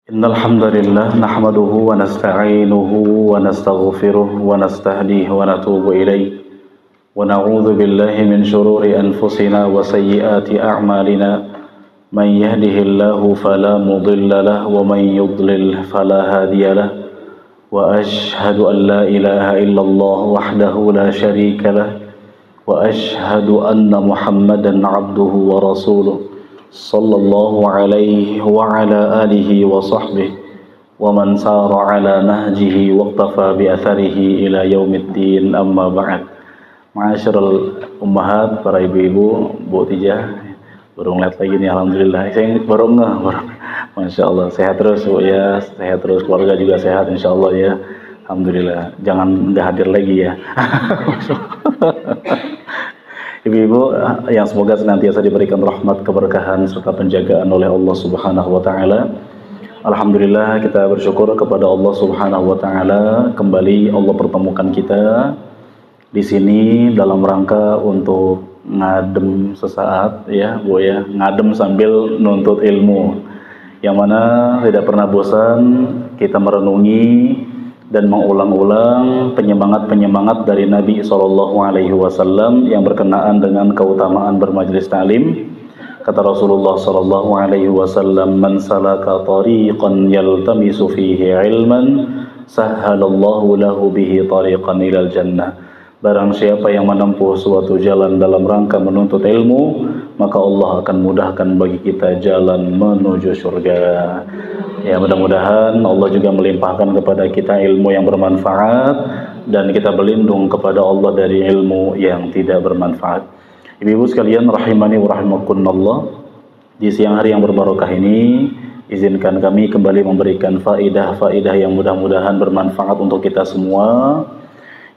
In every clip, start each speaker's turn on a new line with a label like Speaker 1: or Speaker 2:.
Speaker 1: Innal hamdalillah nahmaduhu wa nasta'inuhu wa nastaghfiruh wa nastahdihi wa natubu ilaih wa na'udzu billahi min shururi anfusina wa sayyiati a'malina man yahdihillahu fala mudilla lahu wa man yudlil fala hadiya lahu wa ashhadu an la ilaha illallah wahdahu la syarika lahu wa ashhadu anna Muhammadan 'abduhu wa rasuluh sallallahu alaihi wa ala alihi wa sahbihi wa man sara ala nahjihi wa iqtafa bi atharihi ila yaumiddin, amma ba'd. Ma'asyiral ummahat, para ibu-ibu, Bu Tijah, baru ngeliat lagi nih, alhamdulillah. Saya baru ngeh, Masya Allah, sehat terus Bu ya, sehat terus, keluarga juga sehat insya Allah ya, alhamdulillah. Jangan nggak hadir lagi ya. Ibu-ibu yang semoga senantiasa diberikan rahmat, keberkahan, serta penjagaan oleh Allah Subhanahu wa Ta'ala. Alhamdulillah, kita bersyukur kepada Allah Subhanahu wa Ta'ala. Kembali Allah pertemukan kita di sini dalam rangka untuk ngadem sesaat, ya Bu ya, ngadem sambil nuntut ilmu. Yang mana tidak pernah bosan kita merenungi dan mengulang-ulang penyemangat-penyemangat dari Nabi SAW yang berkenaan dengan keutamaan bermajlis ta'lim. Kata Rasulullah SAW, "Man salaka tariqan yaltamisu fihi ilman, sahhalallahu lahu bihi tariqan ilal jannah." Barang siapa yang menempuh suatu jalan dalam rangka menuntut ilmu, maka Allah akan mudahkan bagi kita jalan menuju surga. Ya, mudah-mudahan Allah juga melimpahkan kepada kita ilmu yang bermanfaat dan kita berlindung kepada Allah dari ilmu yang tidak bermanfaat. Ibu-ibu sekalian rahimani wa rahimakumullah, di siang hari yang berbarokah ini izinkan kami kembali memberikan faidah-faidah yang mudah-mudahan bermanfaat untuk kita semua.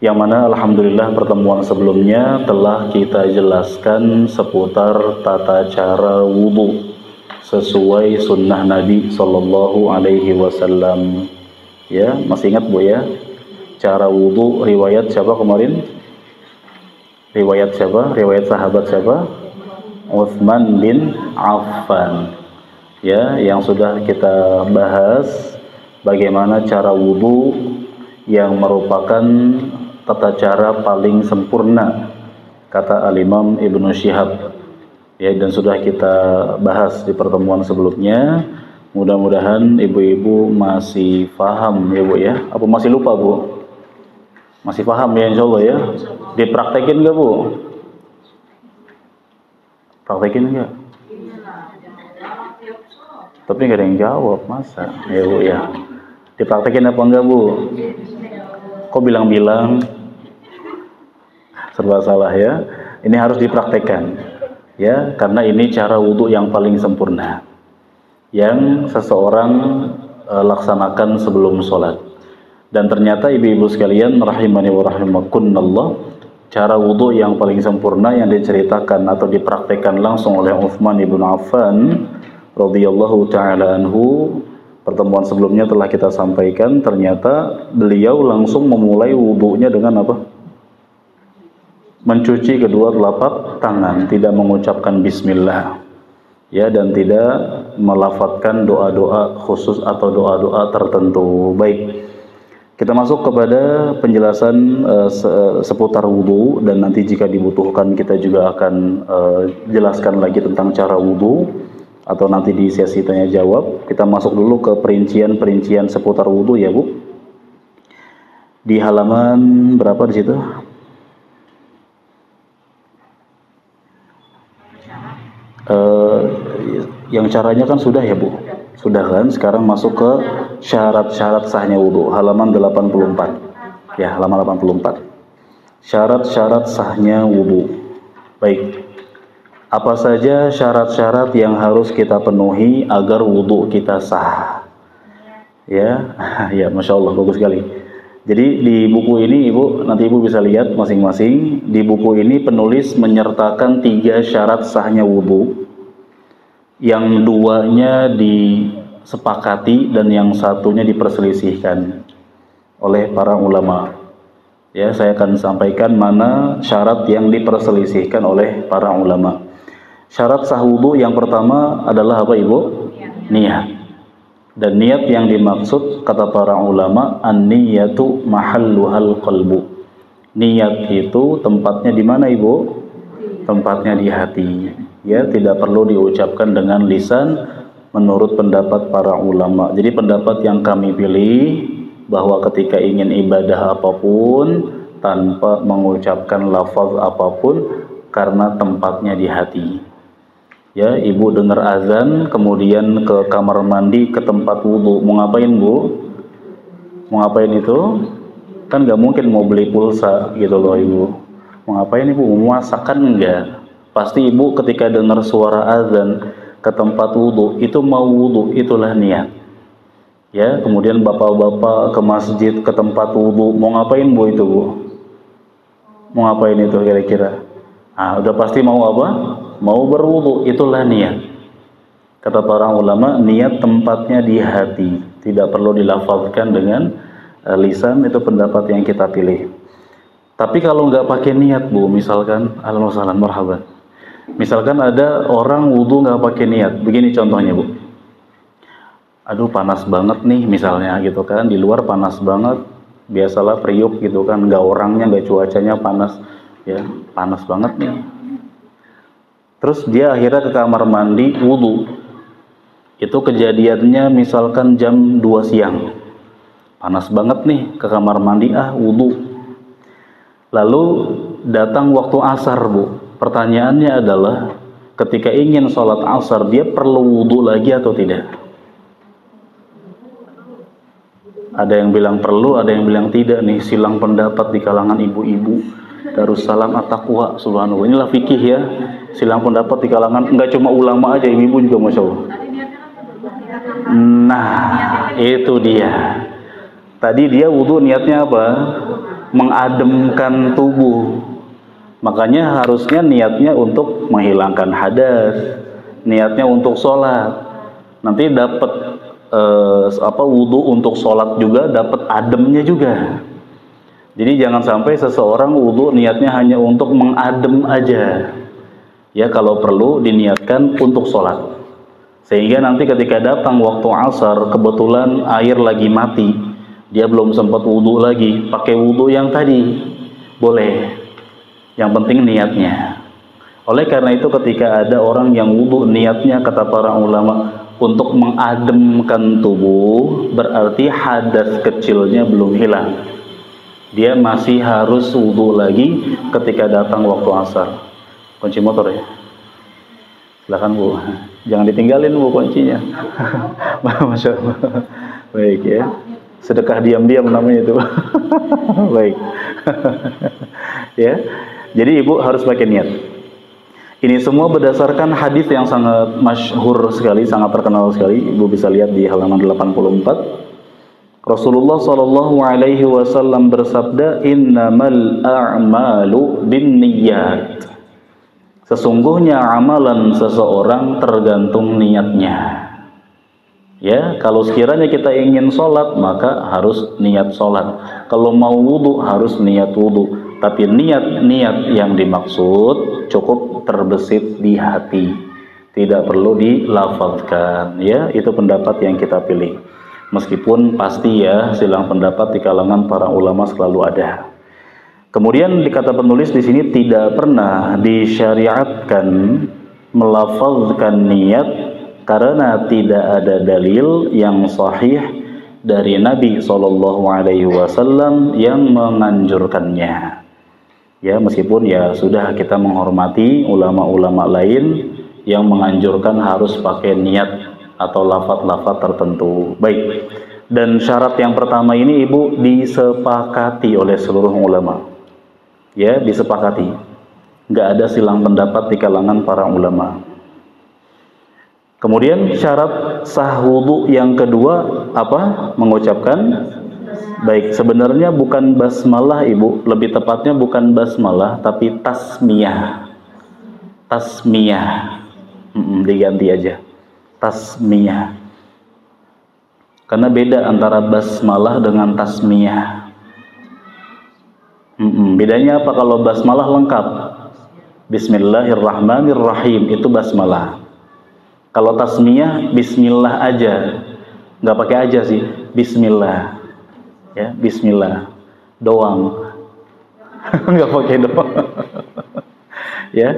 Speaker 1: Yang mana alhamdulillah pertemuan sebelumnya telah kita jelaskan seputar tata cara wudu sesuai sunnah Nabi Sallallahu Alaihi Wasallam. Ya, masih ingat Bu ya? Cara wudu riwayat siapa kemarin? Riwayat siapa? Riwayat sahabat siapa? Utsman bin Affan. Ya, yang sudah kita bahas bagaimana cara wudu yang merupakan tata cara paling sempurna, kata Al-Imam Ibnu Syihab. Ya, dan sudah kita bahas di pertemuan sebelumnya. Mudah-mudahan ibu-ibu masih paham ya Bu ya. Apa masih lupa Bu? Masih paham ya insya Allah ya. Dipraktekin nggak Bu? Praktekin nggak? Tapi nggak ada yang jawab, masa ya Bu ya. Dipraktekin apa enggak Bu? Kok bilang-bilang? Serba salah ya. Ini harus dipraktekkan ya, karena ini cara wudhu yang paling sempurna yang seseorang laksanakan sebelum sholat. Dan ternyata ibu-ibu sekalian rahimani wa rahimakumullah, cara wudhu yang paling sempurna yang diceritakan atau dipraktekkan langsung oleh Utsman bin Affan radhiyallahu taala anhu, pertemuan sebelumnya telah kita sampaikan, ternyata beliau langsung memulai wudhunya dengan apa? Mencuci kedua telapak tangan, tidak mengucapkan bismillah ya, dan tidak melafadzkan doa-doa khusus atau doa-doa tertentu. Baik, kita masuk kepada penjelasan seputar wudhu, dan nanti jika dibutuhkan kita juga akan jelaskan lagi tentang cara wudhu atau nanti di sesi tanya jawab. Kita masuk dulu ke perincian seputar wudhu ya Bu. Di halaman berapa di situ? Yang caranya kan sudah ya Bu, sudah kan. Sekarang masuk ke syarat-syarat sahnya wudhu, halaman 84 ya, halaman 84, syarat-syarat sahnya wudhu. Baik, apa saja syarat-syarat yang harus kita penuhi agar wudhu kita sah ya? Ya, Masya Allah, bagus sekali. Jadi di buku ini Ibu, nanti Ibu bisa lihat masing-masing. Di buku ini penulis menyertakan 3 syarat sahnya wudhu, yang 2-nya disepakati dan yang 1-nya diperselisihkan oleh para ulama. Ya, saya akan sampaikan mana syarat yang diperselisihkan oleh para ulama. Syarat sah wudhu yang pertama adalah apa Ibu? Niat. Dan niat yang dimaksud kata para ulama, an-niyatu mahalluhal qalbu. Niat itu tempatnya di mana, Ibu? Tempatnya di hati. Ya, tidak perlu diucapkan dengan lisan menurut pendapat para ulama. Jadi pendapat yang kami pilih bahwa ketika ingin ibadah apapun tanpa mengucapkan lafaz apapun karena tempatnya di hati. Ya, ibu dengar azan, kemudian ke kamar mandi, ke tempat wudhu, mau ngapain, Bu? Mau ngapain itu? Kan nggak mungkin mau beli pulsa gitu loh, Ibu. Mau ngapain, Ibu? Mau masak kan enggak? Pasti ibu ketika dengar suara azan ke tempat wudhu, itu mau wudhu, itulah niat. Ya, kemudian bapak-bapak ke masjid, ke tempat wudhu, mau ngapain, Bu, itu, Bu? Mau ngapain itu kira-kira? Ah, udah pasti mau apa? Mau berwudu, itulah niat. Kata para ulama, niat tempatnya di hati, tidak perlu dilafazkan dengan lisan. Itu pendapat yang kita pilih. Tapi kalau nggak pakai niat, Bu, misalkan, alhamdulillah, marhaban. Misalkan ada orang wudu nggak pakai niat, begini contohnya, Bu. Aduh, panas banget nih, misalnya gitu kan, di luar panas banget, biasalah periuk gitu kan, nggak orangnya, nggak cuacanya panas, ya panas banget nih. Terus dia akhirnya ke kamar mandi wudu. Itu kejadiannya misalkan jam 2 siang. Panas banget nih, ke kamar mandi wudu. Lalu datang waktu asar, Bu. Pertanyaannya adalah ketika ingin sholat asar, dia perlu wudu lagi atau tidak? Ada yang bilang perlu, ada yang bilang tidak nih. Silang pendapat di kalangan ibu-ibu Darussalam At-Taqwa, subhanallah. Inilah fikih ya. Silang pendapat di kalangan, enggak cuma ulama aja, ibu-ibu juga, masya Allah. Nah, itu dia. Tadi dia wudu niatnya apa? Mengademkan tubuh. Makanya harusnya niatnya untuk menghilangkan hadas, niatnya untuk sholat. Nanti dapat wudu untuk sholat juga, dapat ademnya juga. Jadi jangan sampai seseorang wudu niatnya hanya untuk mengadem aja. Ya, kalau perlu diniatkan untuk sholat. Sehingga nanti ketika datang waktu asar, kebetulan air lagi mati, dia belum sempat wudu lagi, pakai wudu yang tadi, boleh. Yang penting niatnya. Oleh karena itu ketika ada orang yang wudu niatnya, kata para ulama, untuk mengademkan tubuh, berarti hadas kecilnya belum hilang. Dia masih harus wudu lagi ketika datang waktu asar. Kunci motor ya, silakan, Bu, jangan ditinggalin, Bu, kuncinya. Masya Allah. Baik ya, sedekah diam-diam namanya itu. Baik. Ya, jadi ibu harus pakai niat. Ini semua berdasarkan hadis yang sangat masyhur sekali, sangat terkenal sekali. Ibu bisa lihat di halaman 84. Rasulullah Shallallahu Alaihi Wasallam bersabda, Innamal a'malu binniyat. Sesungguhnya amalan seseorang tergantung niatnya. Ya, kalau sekiranya kita ingin sholat, maka harus niat sholat. Kalau mau wudu, harus niat wudu. Tapi niat yang dimaksud cukup terbesit di hati, tidak perlu dilafazkan. Ya, itu pendapat yang kita pilih. Meskipun pasti ya, silang pendapat di kalangan para ulama selalu ada. Kemudian dikata penulis di sini tidak pernah disyariatkan melafazkan niat karena tidak ada dalil yang sahih dari Nabi SAW yang menganjurkannya. Ya, meskipun ya sudah kita menghormati ulama-ulama lain yang menganjurkan harus pakai niat atau lafaz-lafaz tertentu. Baik. Dan syarat yang pertama ini ibu disepakati oleh seluruh ulama. Ya, disepakati. Nggak ada silang pendapat di kalangan para ulama. Kemudian syarat sah wudu yang kedua apa? Mengucapkan. Baik, sebenarnya bukan basmalah ibu, lebih tepatnya bukan basmalah tapi tasmiyah. Tasmiyah. Diganti aja. Tasmiyah. Karena beda antara basmalah dengan tasmiyah. Bedanya apa? Kalau basmalah lengkap, Bismillahirrahmanirrahim, itu basmalah. Kalau tasmiyah, Bismillah aja. nggak pakai aja sih, Bismillah, ya Bismillah, doang, nggak pakai doang, ya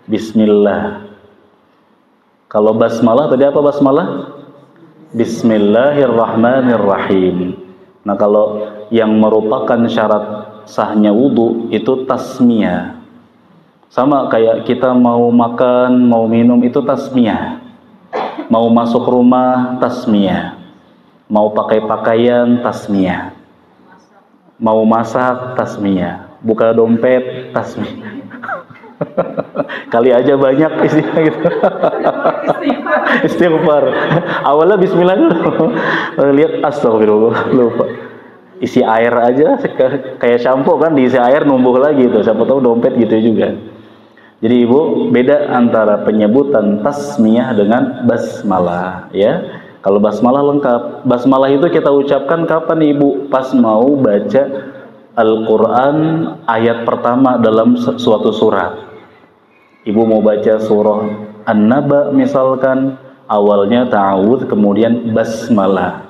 Speaker 1: Bismillah. Kalau basmalah tadi apa basmalah? Bismillahirrahmanirrahim. Nah kalau yang merupakan syarat sahnya wudu itu tasmiyah. Sama kayak kita mau makan, mau minum itu tasmiyah. Mau masuk rumah tasmiyah. Mau pakai pakaian tasmiyah. Mau masak tasmiyah. Buka dompet tasmiyah. Kali aja banyak istilah gitu. Istighfar. Awalnya bismillah dulu. Lihat astagfirullah, lupa. Isi air aja kayak shampoo kan, diisi air numbuh lagi tuh. Siapa tahu dompet gitu juga. Jadi Ibu, beda antara penyebutan tasmiyah dengan basmalah, ya. Kalau basmalah lengkap. Basmalah itu kita ucapkan kapan Ibu? Pas mau baca Al-Quran ayat pertama dalam suatu surat. Ibu mau baca surah An-Naba misalkan, awalnya ta'awudz, kemudian basmalah.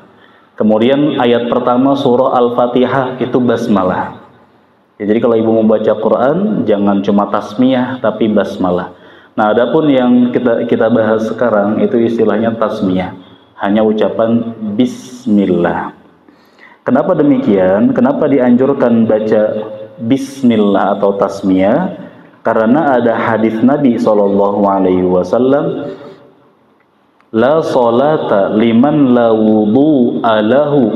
Speaker 1: Kemudian ayat pertama surah Al-Fatihah itu basmalah. Ya, jadi kalau Ibu mau baca Quran, jangan cuma tasmiyah tapi basmalah. Nah, adapun yang kita bahas sekarang itu istilahnya tasmiyah. Hanya ucapan bismillah. Kenapa demikian? Kenapa dianjurkan baca bismillah atau tasmiyah? Karena ada hadis Nabi SAW, la salata liman la wudu'a lahu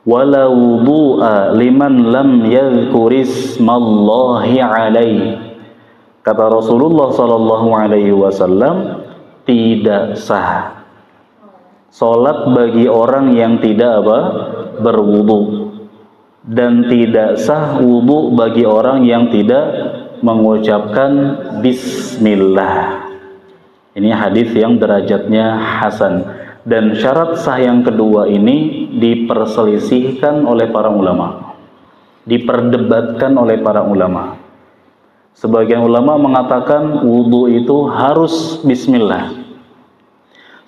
Speaker 1: wa la wudu'a liman lam yadhkurismallahi alaihi. Kata Rasulullah SAW, tidak sah salat bagi orang yang tidak berwudu, dan tidak sah wudu bagi orang yang tidak mengucapkan bismillah. Ini hadis yang derajatnya hasan, dan syarat sah yang kedua ini diperselisihkan oleh para ulama, diperdebatkan oleh para ulama. Sebagian ulama mengatakan wudu itu harus bismillah.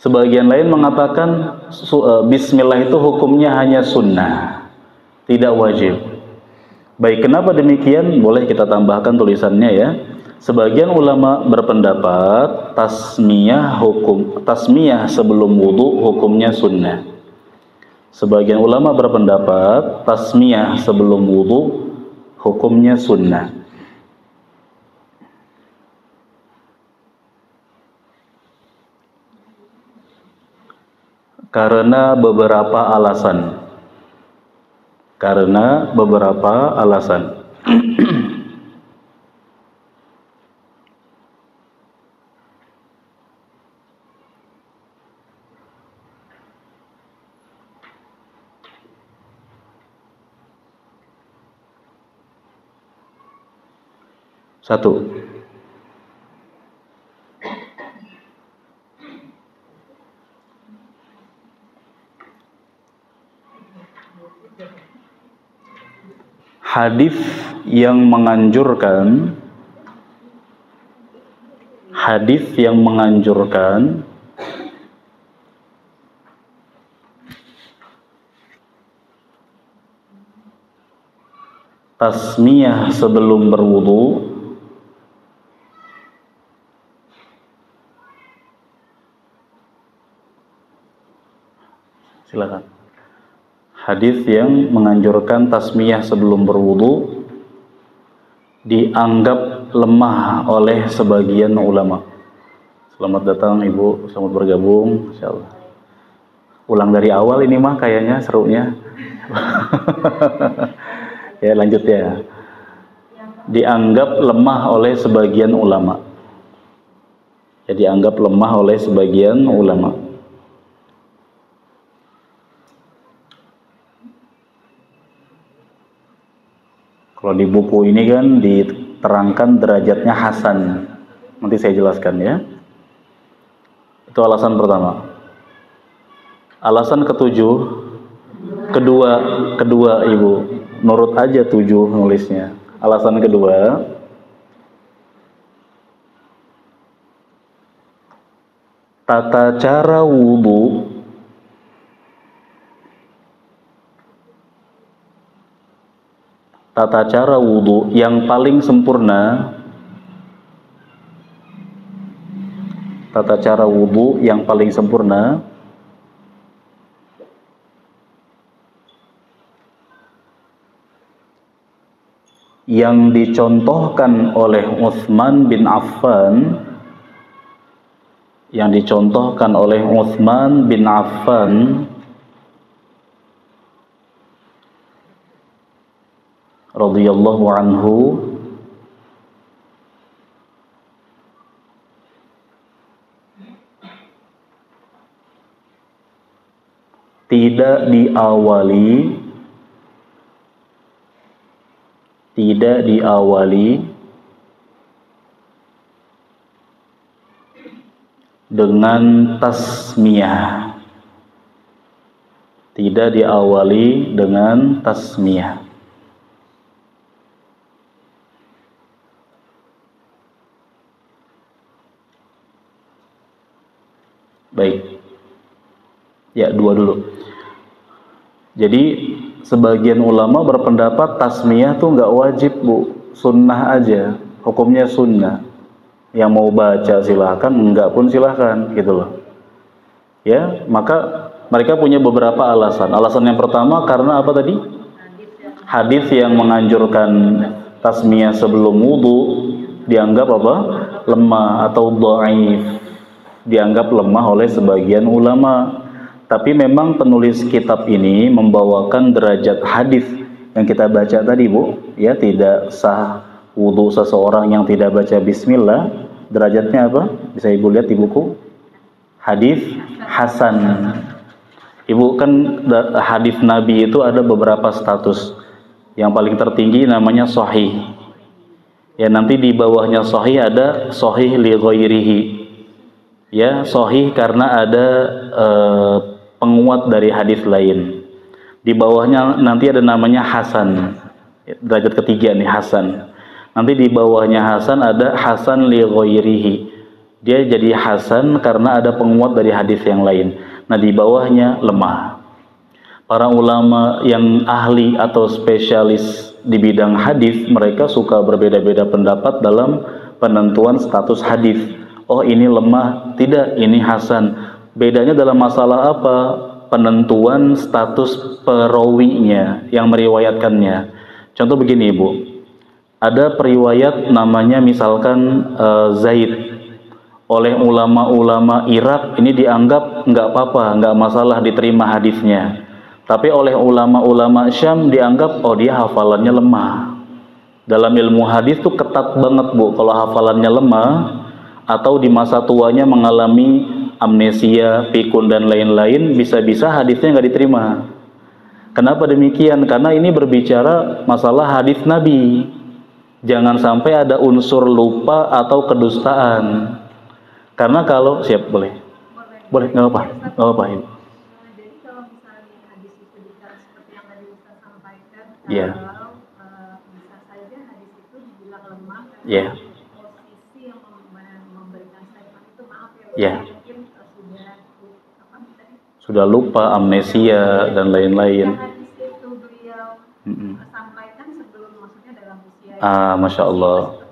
Speaker 1: Sebagian lain mengatakan bismillah itu hukumnya hanya sunnah, tidak wajib. Baik, kenapa demikian? Boleh kita tambahkan tulisannya ya. Sebagian ulama berpendapat tasmiyah sebelum wudu hukumnya sunnah. Sebagian ulama berpendapat tasmiyah sebelum wudu hukumnya sunnah. Karena beberapa alasan. Satu, hadis yang menganjurkan tasmiyah sebelum berwudu silakan. Hadis yang menganjurkan tasmiyah sebelum berwudu dianggap lemah oleh sebagian ulama. Selamat datang Ibu, selamat bergabung, insyaallah. Ulang dari awal ini mah kayaknya serunya. Ya, lanjut ya. Dianggap lemah oleh sebagian ulama. Ya, dianggap lemah oleh sebagian ulama. Kalau di buku ini kan diterangkan derajatnya hasan. Nanti saya jelaskan ya. Itu alasan pertama. Alasan kedua Ibu, nurut aja 7 nulisnya. Alasan kedua, tata cara wudu tata cara wudhu yang paling sempurna, tata cara wudhu yang paling sempurna yang dicontohkan oleh Utsman bin Affan, yang dicontohkan oleh Utsman bin Affan radhiyallahu anhu, tidak diawali dengan tasmiyah, tidak diawali dengan tasmiyah. Baik, ya dua dulu. Jadi sebagian ulama berpendapat tasmiyah tuh nggak wajib bu, sunnah aja, hukumnya sunnah. Yang mau baca silahkan, enggak pun silahkan, gitu loh. Ya, maka mereka punya beberapa alasan. Alasan yang pertama karena apa tadi? Hadis yang menganjurkan tasmiyah sebelum wudu dianggap apa? Lemah atau dhaif. Dianggap lemah oleh sebagian ulama. Tapi memang penulis kitab ini membawakan derajat hadis yang kita baca tadi bu, ya, tidak sah wudu seseorang yang tidak baca bismillah. Derajatnya apa? Bisa ibu lihat di buku hadis hasan. Ibu kan hadis Nabi itu ada beberapa status. Yang paling tertinggi namanya sahih. Ya, nanti di bawahnya sahih ada sahih li ghairihi. Ya, sahih karena ada penguat dari hadis lain. Di bawahnya nanti ada namanya hasan. Derajat ketiga nih, hasan. Nanti di bawahnya hasan ada hasan li ghairihi. Dia jadi hasan karena ada penguat dari hadis yang lain. Nah, di bawahnya lemah. Para ulama yang ahli atau spesialis di bidang hadis, mereka suka berbeda-beda pendapat dalam penentuan status hadis. Oh, ini lemah, tidak, ini hasan. Bedanya dalam masalah apa? Penentuan status perawinya yang meriwayatkannya. Contoh begini, Ibu. Ada periwayat namanya misalkan Zaid. Oleh ulama-ulama Irak ini dianggap nggak apa-apa, nggak masalah diterima hadisnya. Tapi oleh ulama-ulama Syam dianggap, oh dia hafalannya lemah. Dalam ilmu hadis tuh ketat banget Bu, kalau hafalannya lemah atau di masa tuanya mengalami amnesia, pikun dan lain-lain, bisa-bisa hadisnya nggak diterima. Kenapa demikian? Karena ini berbicara masalah hadis Nabi. Jangan sampai ada unsur lupa atau kedustaan. Karena kalau siap boleh, nggak apa, Ibu.
Speaker 2: Jadi kalau misalnya hadis itu bicara seperti yang tadi Ustaz sampaikan,
Speaker 1: Yeah.
Speaker 2: kalau bisa saja hadis itu dibilang lemah karena
Speaker 1: Yeah.
Speaker 2: posisi yang memberikan statement itu, maaf ya,
Speaker 1: Yeah.
Speaker 2: mungkin
Speaker 1: Sudah lupa, amnesia dan lain-lain.
Speaker 2: hadis itu beliau sampaikan sebelum maksudnya dalam usia.
Speaker 1: Masya Allah.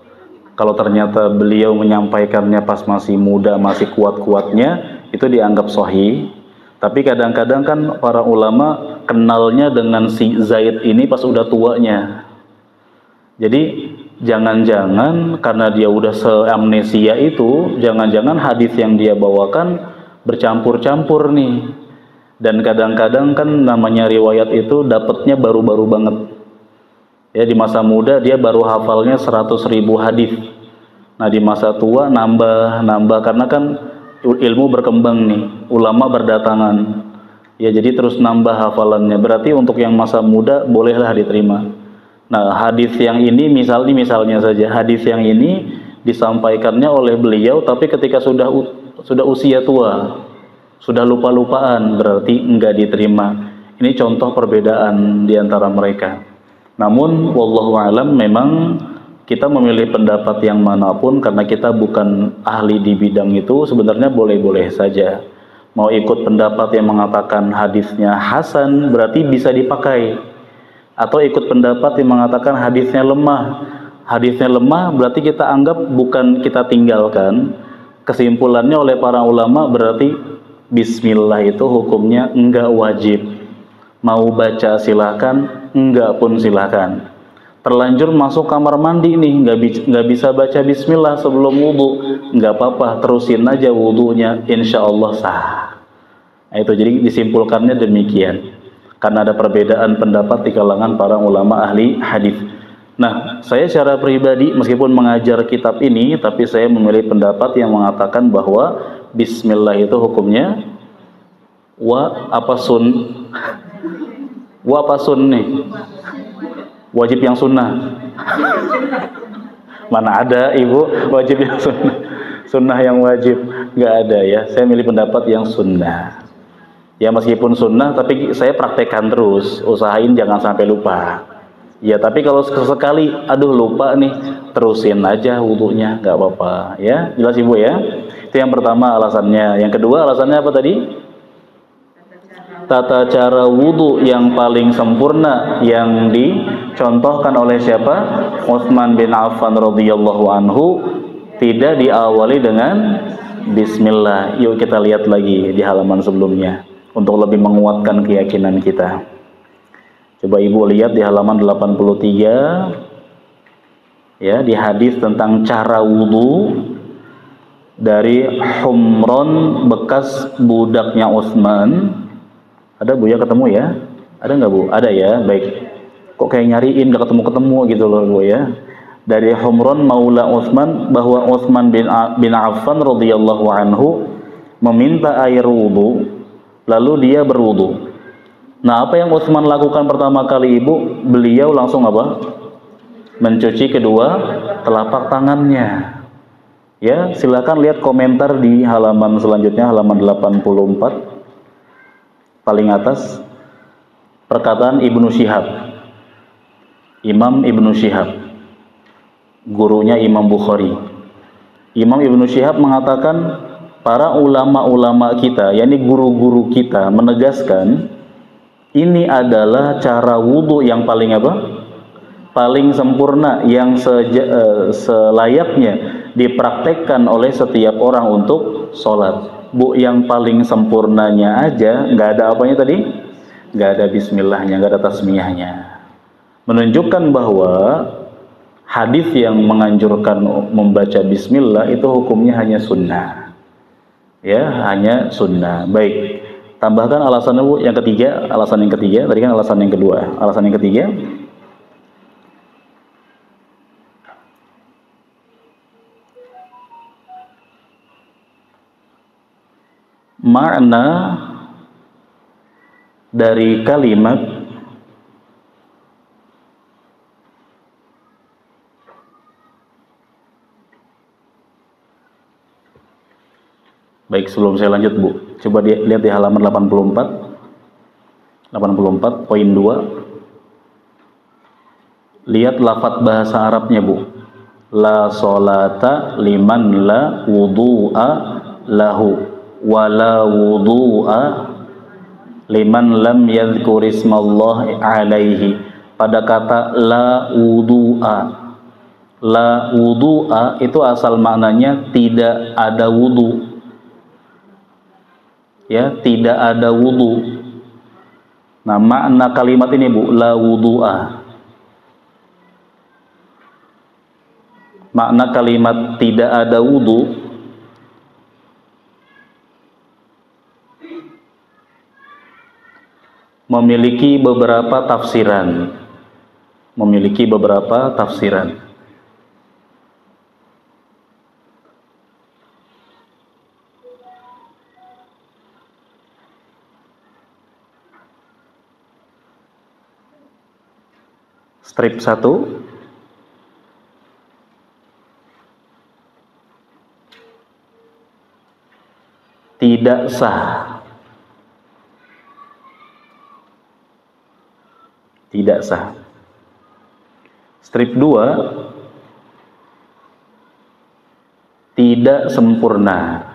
Speaker 1: Kalau ternyata beliau menyampaikannya pas masih muda, masih kuat-kuatnya, itu dianggap sahih. Tapi kadang-kadang kan para ulama kenalnya dengan si Zaid ini pas udah tuanya. Jadi jangan-jangan karena dia udah seamnesia itu, jangan-jangan hadis yang dia bawakan bercampur-campur nih. Dan kadang-kadang kan namanya riwayat itu dapatnya baru-baru banget. Ya, di masa muda dia baru hafalnya 100.000 hadis. Nah, di masa tua nambah karena kan ilmu berkembang nih, ulama berdatangan. Ya, jadi terus nambah hafalannya. Berarti untuk yang masa muda bolehlah diterima. Nah, hadis yang ini misalnya saja hadis yang ini disampaikannya oleh beliau tapi ketika sudah usia tua, sudah lupa-lupaan, berarti enggak diterima. Ini contoh perbedaan di antara mereka. Namun wallahu alam, memang kita memilih pendapat yang manapun karena kita bukan ahli di bidang itu, sebenarnya boleh-boleh saja. Mau ikut pendapat yang mengatakan hadisnya hasan berarti bisa dipakai. Atau ikut pendapat yang mengatakan hadisnya lemah. Hadisnya lemah berarti kita anggap, bukan kita tinggalkan. Kesimpulannya oleh para ulama berarti bismillah itu hukumnya enggak wajib. Mau baca silahkan, enggak pun silahkan. Terlanjur masuk kamar mandi nih, nggak bisa baca bismillah sebelum wudhu, nggak apa-apa, terusin aja wudhunya, insya Allah sah. Nah, itu jadi disimpulkannya demikian, karena ada perbedaan pendapat di kalangan para ulama ahli hadis. Nah, saya secara pribadi meskipun mengajar kitab ini, tapi saya memilih pendapat yang mengatakan bahwa bismillah itu hukumnya wa apa sun nih, wajib yang sunnah. Mana ada ibu wajib yang sunnah, sunnah yang wajib, nggak ada ya. Saya milih pendapat yang sunnah ya, meskipun sunnah tapi saya praktekkan terus, usahain jangan sampai lupa ya. Tapi kalau sekali aduh lupa nih, terusin aja wudhunya, nggak apa-apa ya. Jelas ibu ya. Itu yang pertama alasannya. Yang kedua alasannya apa tadi? Tata cara wudhu yang paling sempurna yang dicontohkan oleh siapa? Utsman bin Affan radhiyallahu anhu, tidak diawali dengan bismillah. Yuk kita lihat lagi di halaman sebelumnya untuk lebih menguatkan keyakinan kita. Coba ibu lihat di halaman 83 ya, di hadis tentang cara wudhu dari Humron, bekas budaknya Utsman. Ada bu ya, ketemu ya? Ada nggak bu? Ada ya, baik. Kok kayak nyariin nggak ketemu-ketemu gitu loh bu ya. Dari Humron maula Utsman, bahwa Utsman bin Affan radhiyallahu anhu meminta air wudhu, lalu dia berwudhu. Nah, apa yang Utsman lakukan pertama kali ibu? Beliau langsung apa? Mencuci kedua telapak tangannya. Ya, silakan lihat komentar di halaman selanjutnya, halaman 84. Paling atas, perkataan Ibnu Syihab, Imam Ibnu Syihab, gurunya Imam Bukhari. Imam Ibnu Syihab mengatakan, para ulama-ulama kita, yakni guru-guru kita, menegaskan ini adalah cara wudhu yang paling apa? Paling sempurna, yang selayaknya dipraktekkan oleh setiap orang untuk sholat. Bu, yang paling sempurnanya aja nggak ada apanya tadi, nggak ada bismillahnya, nggak ada tasmiyahnya, menunjukkan bahwa hadis yang menganjurkan membaca bismillah itu hukumnya hanya sunnah ya, hanya sunnah. Baik, tambahkan alasannya bu, yang ketiga, alasan yang ketiga, tadi kan alasan yang kedua, alasan yang ketiga makna dari kalimat baik. Sebelum saya lanjut bu, coba lihat di halaman 84 poin 2. Lihat lafadz bahasa Arabnya bu. La sholata liman la wudu'a lahu wala wudu'a liman lam yadhkurismallahi alaihi. Pada kata la wudu'a, la wudu'a itu asal maknanya tidak ada wudu ya, tidak ada wudu. Nah, makna kalimat ini bu, la wudu'a, makna kalimat tidak ada wudu memiliki beberapa tafsiran, Strip 1, tidak sah. Tidak sah. Strip 2, tidak sempurna.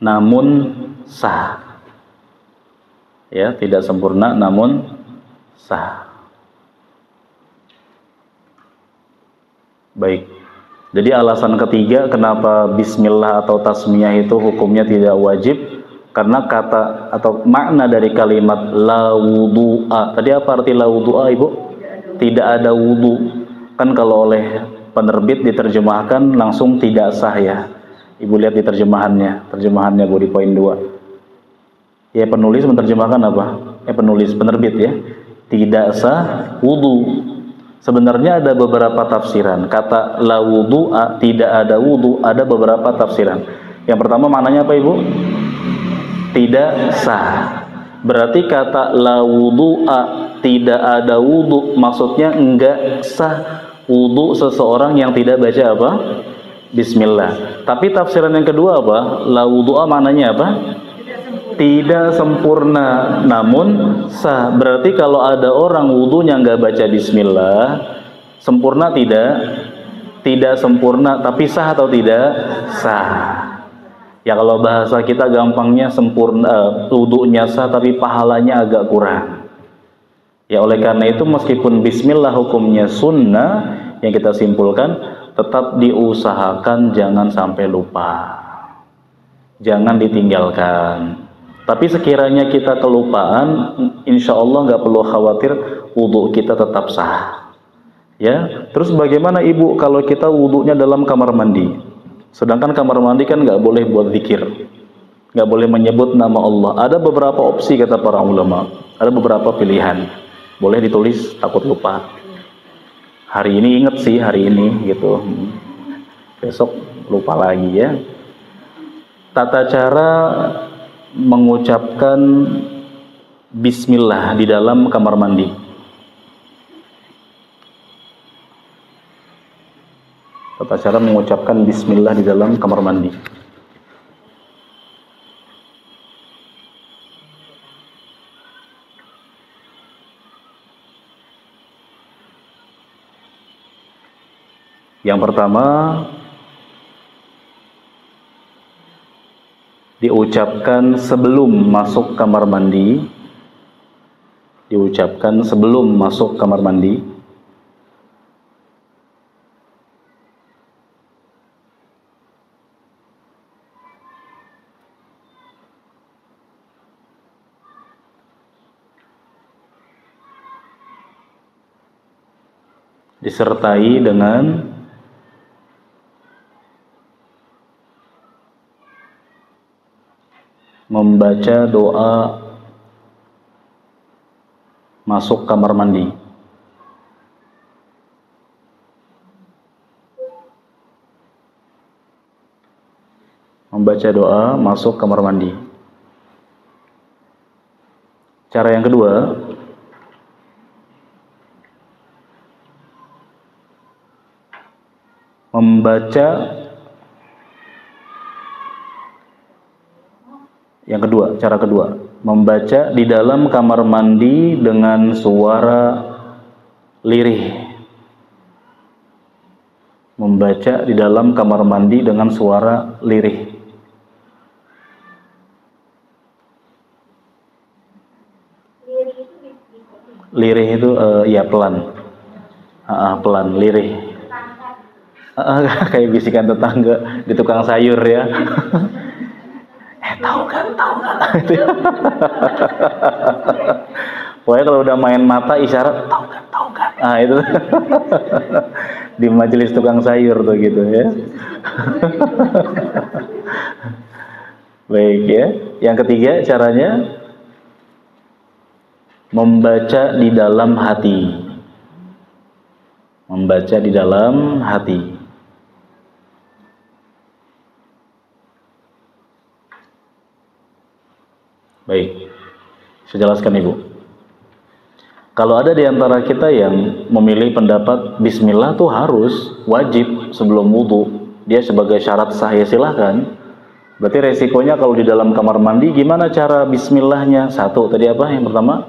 Speaker 1: namun sah. Ya, tidak sempurna namun sah. Baik. Jadi alasan ketiga kenapa bismillah atau tasmiyah itu hukumnya tidak wajib, karena kata atau makna dari kalimat la wudu'a. Tadi apa arti la wudu'a, Ibu? Tidak ada wudu. Kan kalau oleh penerbit diterjemahkan langsung tidak sah ya. Ibu lihat di terjemahannya Bu di poin 2. Ya, penulis menerjemahkan apa? Penerbit ya. Tidak sah wudu. Sebenarnya ada beberapa tafsiran. Kata la wudu'a, tidak ada wudu, ada beberapa tafsiran. Yang pertama maknanya apa, Ibu? Tidak sah. Berarti kata la wudu'a, tidak ada wudu, maksudnya enggak sah wudu seseorang yang tidak baca apa? Bismillah. Tapi tafsiran yang kedua apa? La wudu'a maknanya apa? Tidak sempurna namun sah. Berarti kalau ada orang wudunya nggak baca bismillah, sempurna tidak? Tidak sempurna, tapi sah atau tidak? Sah. Ya kalau bahasa kita gampangnya sempurna, wudunya sah tapi pahalanya agak kurang. Ya oleh karena itu meskipun bismillah hukumnya sunnah, yang kita simpulkan tetap diusahakan jangan sampai lupa, jangan ditinggalkan. Tapi sekiranya kita kelupaan, insya Allah nggak perlu khawatir, wudhu kita tetap sah. Ya, terus bagaimana Ibu kalau kita wudhunya dalam kamar mandi? Sedangkan kamar mandi kan nggak boleh buat zikir, nggak boleh menyebut nama Allah. Ada beberapa opsi kata para ulama, ada beberapa pilihan. Boleh ditulis, takut lupa. Hari ini inget sih hari ini gitu, besok lupa lagi ya. Tata cara mengucapkan bismillah di dalam kamar mandi. Tata cara mengucapkan bismillah di dalam kamar mandi. Yang pertama, diucapkan sebelum masuk kamar mandi. Diucapkan sebelum masuk kamar mandi. Disertai dengan membaca doa masuk kamar mandi. Membaca doa masuk kamar mandi. Cara yang kedua, cara kedua, membaca di dalam kamar mandi dengan suara lirih. Membaca di dalam kamar mandi dengan suara lirih. Lirih itu ya pelan. Pelan, lirih. Kayak bisikan tetangga di tukang sayur ya. Tahu kan? Pokoknya kalau udah main mata isyarat tahu kan. Itu di majelis tukang sayur tuh gitu ya. Baik ya. Yang ketiga caranya membaca di dalam hati. Membaca di dalam hati. Baik, saya jelaskan Ibu. Kalau ada di antara kita yang memilih pendapat bismillah tuh harus wajib sebelum wudhu, dia sebagai syarat sah, ya silahkan. Berarti resikonya kalau di dalam kamar mandi gimana cara bismillahnya? Satu, tadi apa yang pertama?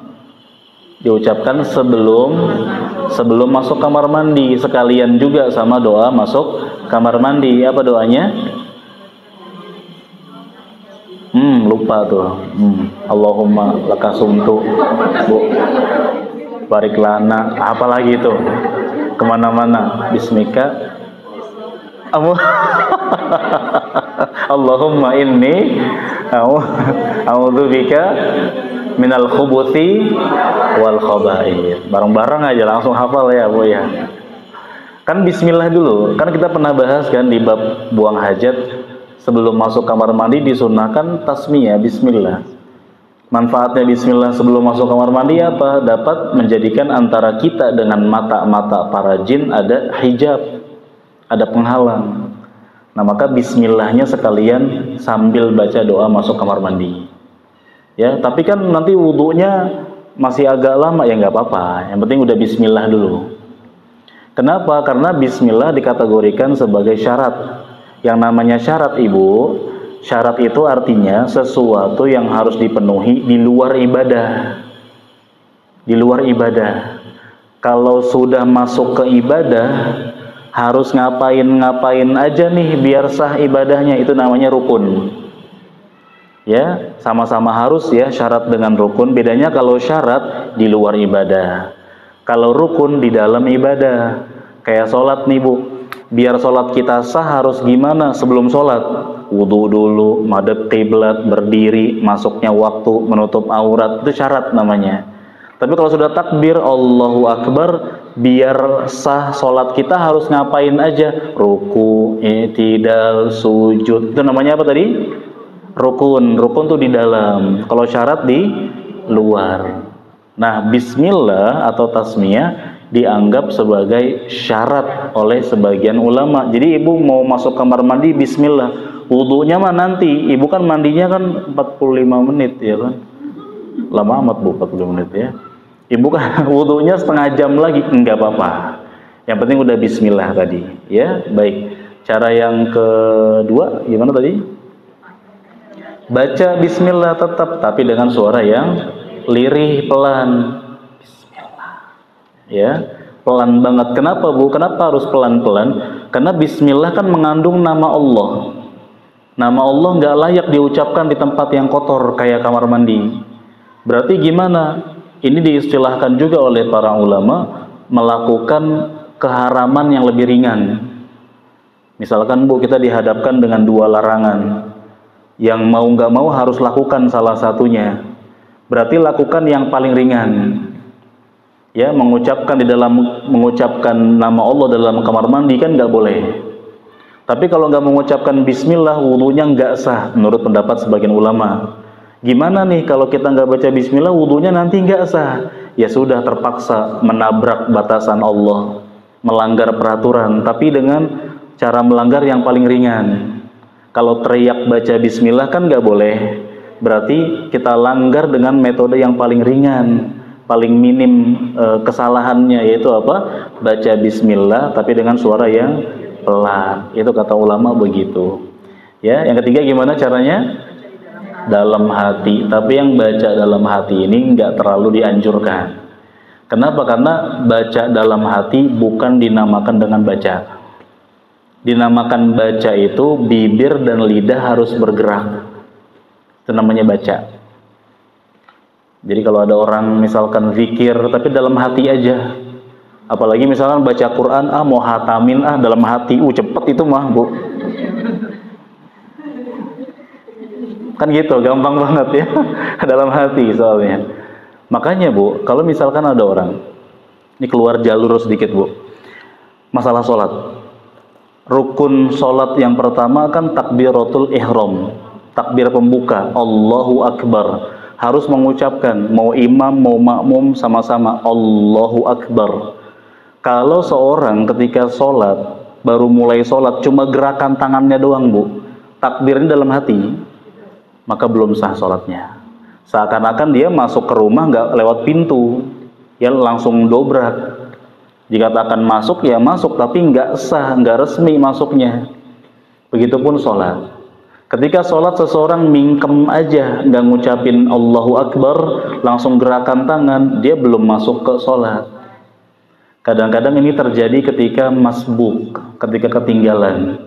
Speaker 1: Diucapkan sebelum masuk kamar mandi, sekalian juga sama doa masuk kamar mandi. Apa doanya? Lupa tuh. Allahumma lakasumtu, Bu. Barik lana, apalagi itu? Kemana-mana. Bismika. Allahumma inni a'udzubika minal khubuthi wal khaba'ith. Bareng-bareng aja langsung hafal ya, Bu ya. Kan bismillah dulu. Kan kita pernah bahas kan di bab buang hajat, sebelum masuk kamar mandi disunahkan tasmiyah bismillah. Manfaatnya bismillah sebelum masuk kamar mandi apa? Dapat menjadikan antara kita dengan mata-mata para jin ada hijab, ada penghalang. Nah, maka bismillahnya sekalian sambil baca doa masuk kamar mandi. Ya, tapi kan nanti wudunya masih agak lama, ya nggak apa-apa. Yang penting udah bismillah dulu. Kenapa? Karena bismillah dikategorikan sebagai syarat. Yang namanya syarat, Ibu, syarat itu artinya sesuatu yang harus dipenuhi di luar ibadah. Di luar ibadah. Kalau sudah masuk ke ibadah, harus ngapain aja nih biar sah ibadahnya, itu namanya rukun. Ya, sama-sama harus ya, syarat dengan rukun. Bedanya kalau syarat di luar ibadah, kalau rukun di dalam ibadah. Kayak sholat nih, Bu. Biar sholat kita sah harus gimana sebelum sholat? Wudu dulu, madhep kiblat, berdiri, masuknya waktu, menutup aurat, itu syarat namanya. Tapi kalau sudah takbir Allahu Akbar, biar sah sholat kita harus ngapain aja? Ruku, i'tidal, sujud. Itu namanya apa tadi? Rukun. Rukun tuh di dalam. Kalau syarat di luar. Nah, bismillah atau tasmiyah dianggap sebagai syarat oleh sebagian ulama. Jadi ibu mau masuk kamar mandi bismillah, wudunya mah nanti. Ibu kan mandinya kan 45 menit ya kan. Lama amat, Bu, 45 menit ya. Ibu kan wudunya setengah jam lagi, enggak apa-apa. Yang penting udah bismillah tadi, ya. Baik. Cara yang kedua gimana tadi? Baca bismillah tetap, tapi dengan suara yang lirih, pelan. Ya, pelan banget. Kenapa, Bu? Kenapa harus pelan-pelan? Karena bismillah kan mengandung nama Allah. Nama Allah nggak layak diucapkan di tempat yang kotor kayak kamar mandi. Berarti gimana? Ini diistilahkan juga oleh para ulama melakukan keharaman yang lebih ringan. Misalkan, Bu, kita dihadapkan dengan dua larangan, yang mau nggak mau harus lakukan salah satunya. Berarti lakukan yang paling ringan. Ya, mengucapkan nama Allah dalam kamar mandi kan nggak boleh. Tapi kalau nggak mengucapkan bismillah, wudunya nggak sah menurut pendapat sebagian ulama. Gimana nih kalau kita nggak baca bismillah, wudunya nanti nggak sah? Ya sudah, terpaksa menabrak batasan Allah, melanggar peraturan, tapi dengan cara melanggar yang paling ringan. Kalau teriak baca bismillah kan nggak boleh. Berarti kita langgar dengan metode yang paling ringan, paling minim kesalahannya, yaitu apa? Baca bismillah tapi dengan suara yang pelan. Itu kata ulama begitu. Ya, yang ketiga gimana caranya? Dalam hati. Tapi yang baca dalam hati ini nggak terlalu dianjurkan. Kenapa? Karena baca dalam hati bukan dinamakan dengan baca. Dinamakan baca itu bibir dan lidah harus bergerak. Itu namanya baca. Jadi kalau ada orang misalkan zikir tapi dalam hati aja, apalagi misalkan baca Quran, mau hatamin dalam hati, cepet itu mah, Bu. Kan gitu, gampang banget ya. Dalam hati soalnya. Makanya, Bu, kalau misalkan ada orang, ini keluar jalur sedikit, Bu, masalah sholat. Rukun sholat yang pertama kan takbiratul ihram, takbir pembuka, Allahu Akbar. Harus mengucapkan, mau imam mau makmum sama-sama Allahu Akbar. Kalau seorang ketika sholat, baru mulai sholat, cuma gerakan tangannya doang, Bu, takbirnya dalam hati, maka belum sah sholatnya. Seakan-akan dia masuk ke rumah nggak lewat pintu, ya langsung dobrak. Dikatakan masuk ya masuk, tapi nggak sah, nggak resmi masuknya. Begitupun sholat. Ketika sholat seseorang mingkem aja, nggak ngucapin Allahu Akbar, langsung gerakan tangan, dia belum masuk ke sholat. Kadang-kadang ini terjadi ketika masbuk, ketika ketinggalan.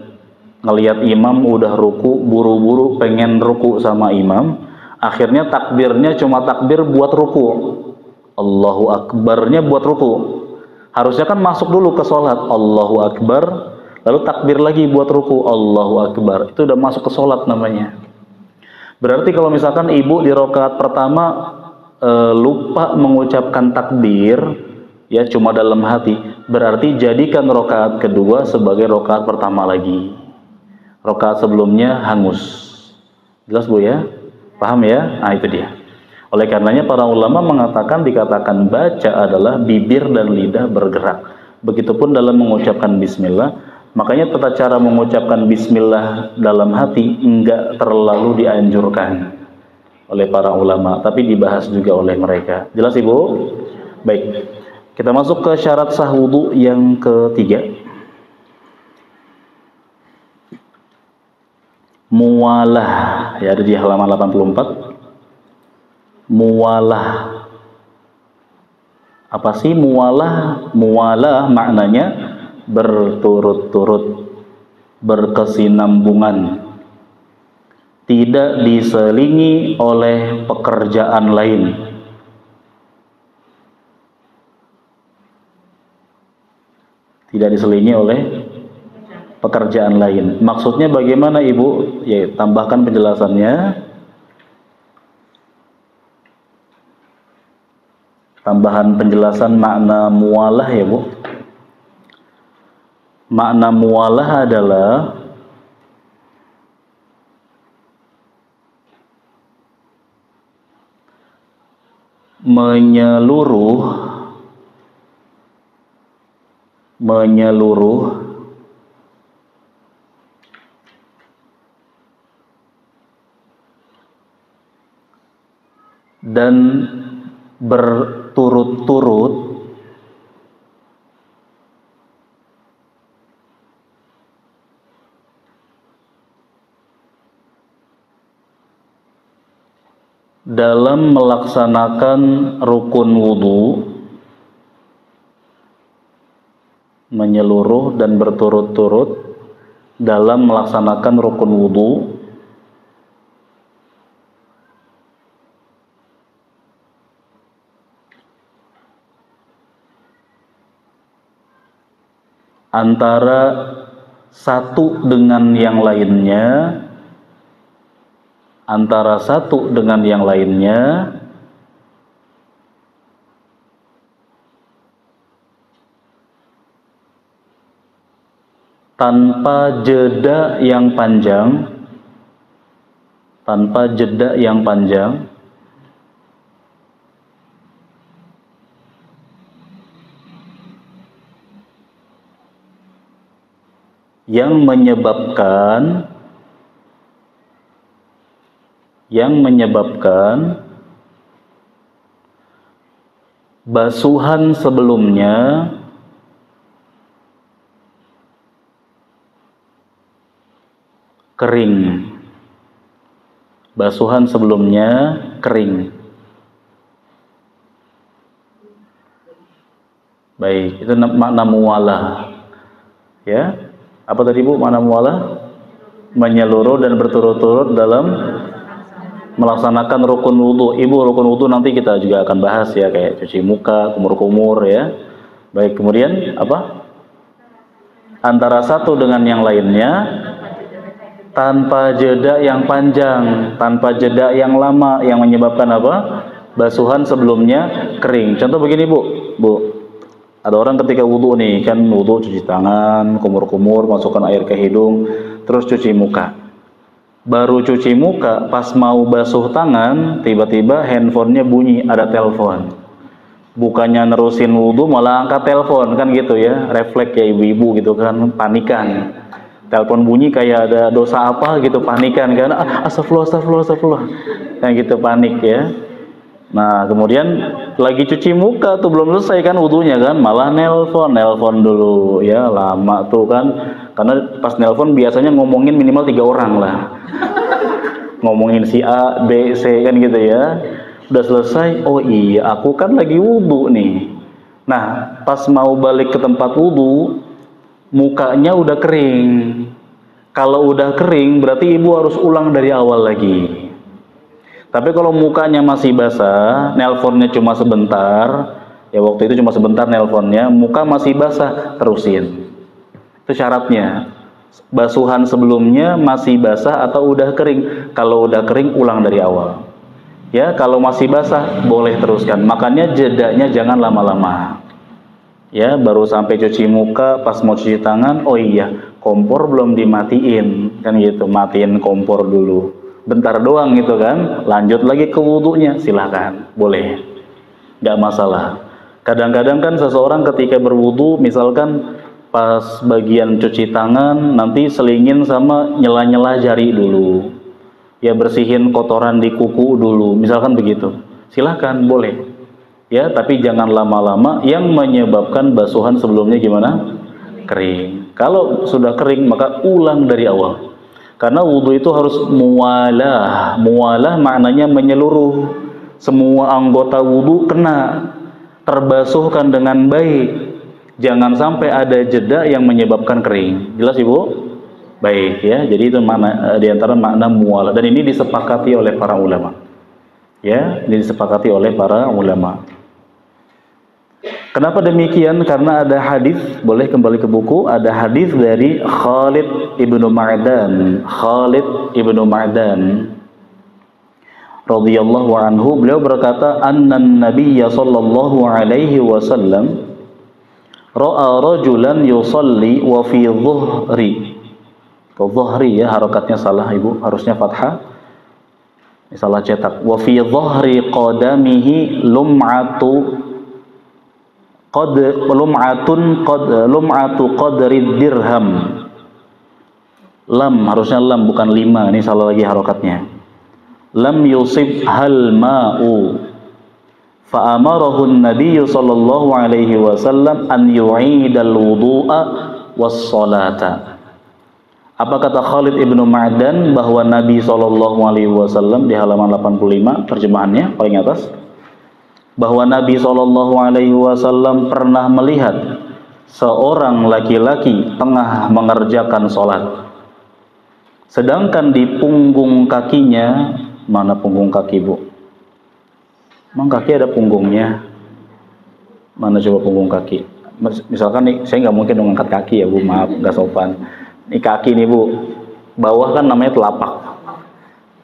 Speaker 1: ngelihat imam udah ruku, buru-buru pengen ruku sama imam, akhirnya takbirnya cuma takbir buat ruku, Allahu Akbarnya buat ruku. Harusnya kan masuk dulu ke sholat, Allahu Akbar, lalu takbir lagi buat ruku, Allahu Akbar. Itu udah masuk ke sholat namanya. Berarti kalau misalkan ibu di rakaat pertama lupa mengucapkan takbir, ya cuma dalam hati, berarti jadikan rakaat kedua sebagai rakaat pertama lagi. Rakaat sebelumnya hangus. Jelas Bu ya? Paham ya? Nah itu dia. Oleh karenanya para ulama mengatakan, dikatakan baca adalah bibir dan lidah bergerak. Begitupun dalam mengucapkan bismillah. Makanya tata cara mengucapkan bismillah dalam hati enggak terlalu dianjurkan oleh para ulama, tapi dibahas juga oleh mereka. Jelas Ibu? Baik. Kita masuk ke syarat sah wudu yang ketiga. Muwalah, ya ada di halaman 84. Muwalah. Apa sih muwalah? Muwalah maknanya berturut-turut, berkesinambungan, tidak diselingi oleh pekerjaan lain. Tidak diselingi oleh pekerjaan lain. Maksudnya bagaimana Ibu? Ya, tambahkan penjelasannya. Tambahan penjelasan makna muwalah ya Bu. Makna muwalah adalah menyeluruh dan berturut-turut dalam melaksanakan rukun wudu, menyeluruh dan berturut-turut dalam melaksanakan rukun wudu antara satu dengan yang lainnya, tanpa jeda yang panjang, yang menyebabkan basuhan sebelumnya kering. Baik, itu makna muwalah. Ya. Apa tadi Bu makna muwalah? Menyeluruh dan berturut-turut dalam melaksanakan rukun wudu. Ibu, rukun wudu nanti kita juga akan bahas ya, kayak cuci muka, kumur-kumur ya. Baik, kemudian apa? Antara satu dengan yang lainnya tanpa jeda yang panjang, tanpa jeda yang lama, yang menyebabkan apa? Basuhan sebelumnya kering. Contoh begini Bu. Ada orang ketika wudu nih, kan wudu cuci tangan, kumur-kumur, masukkan air ke hidung, terus cuci muka. Baru cuci muka, pas mau basuh tangan, tiba-tiba handphonenya bunyi, ada telepon. Bukannya nerusin wudu, malah angkat telepon, kan gitu ya, refleks ya ibu-ibu gitu kan, panikan. Telepon bunyi kayak ada dosa apa gitu, panikan kan, astagfirullah, kan gitu, panik ya. Nah kemudian lagi cuci muka tuh belum selesai kan wudunya kan, malah nelpon dulu ya, lama tuh kan, karena pas nelpon biasanya ngomongin minimal 3 orang lah. Ngomongin si A, B, C kan gitu ya. Udah selesai, oh iya aku kan lagi wudu nih. Nah pas mau balik ke tempat wudu, mukanya udah kering. Kalau udah kering berarti ibu harus ulang dari awal lagi. Tapi kalau mukanya masih basah, nelponnya cuma sebentar, ya waktu itu cuma sebentar nelponnya, muka masih basah, terusin. Itu syaratnya. Basuhan sebelumnya masih basah atau udah kering. Kalau udah kering ulang dari awal. Ya, kalau masih basah boleh teruskan. Makanya jedanya jangan lama-lama. Ya, baru sampai cuci muka, pas mau cuci tangan, oh iya, kompor belum dimatiin, kan gitu, matiin kompor dulu. Bentar doang gitu kan, lanjut lagi ke wudunya, silahkan, boleh, nggak masalah. Kadang-kadang kan seseorang ketika berwudu, misalkan pas bagian cuci tangan, nanti selingin sama nyela-nyela jari dulu, ya bersihin kotoran di kuku dulu, misalkan begitu, silahkan, boleh. Ya, tapi jangan lama-lama yang menyebabkan basuhan sebelumnya gimana? Kering. Kalau sudah kering maka ulang dari awal. Karena wudhu itu harus muwalah. Muwalah maknanya menyeluruh. Semua anggota wudhu kena, terbasuhkan dengan baik. Jangan sampai ada jeda yang menyebabkan kering. Jelas Ibu? Baik ya. Jadi itu makna diantara makna muwalah. Dan ini disepakati oleh para ulama. Ya, ini disepakati oleh para ulama. Kenapa demikian? Karena ada hadis, boleh kembali ke buku, ada hadis dari Khalid ibnu Ma'dan. Khalid ibnu Ma'dan radhiyallahu anhu, beliau berkata, "Annan Nabiyya sallallahu alaihi wasallam ra'a rajulan yusalli wa fi dhuhri." Kau dhuhri ya, harakatnya salah Ibu, harusnya fathah. Salah cetak. Wa fi dhuhri qadamihi lum'atu qadri dirham. Lam, harusnya lam bukan lima, ini salah lagi harokatnya. Lam yusib hal ma'u fa amarahu an-nabiy sallallahu alaihi wasallam an yu'idal wudu'a was salata. Apa kata Khalid ibnu Ma'dan? Bahwa Nabi sallallahu alaihi wasallam di halaman 85 terjemahannya paling atas, bahwa Nabi Shallallahu Alaihi Wasallam pernah melihat seorang laki-laki tengah mengerjakan sholat, sedangkan di punggung kakinya, mana punggung kaki Bu? Emang kaki ada punggungnya? Mana coba punggung kaki? Misalkan nih, saya nggak mungkin mengangkat kaki ya Bu, maaf, nggak sopan. Ini kaki nih Bu, bawah kan namanya telapak,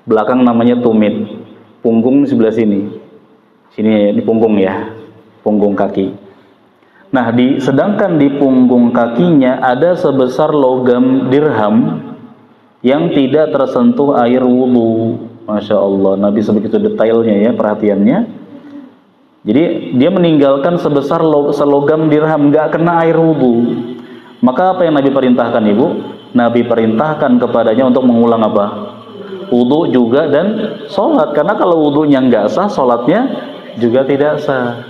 Speaker 1: belakang namanya tumit, punggung di sebelah sini. Sini, ini punggung ya, punggung kaki. Nah, sedangkan di punggung kakinya ada sebesar logam dirham yang tidak tersentuh air wudhu. Masya Allah, Nabi sebegitu detailnya ya perhatiannya. Jadi dia meninggalkan sebesar selogam dirham, nggak kena air wudhu. Maka apa yang Nabi perintahkan Ibu? Nabi perintahkan kepadanya untuk mengulang apa? Wudhu juga dan sholat. Karena kalau wudhunya nggak sah, sholatnya juga tidak sah.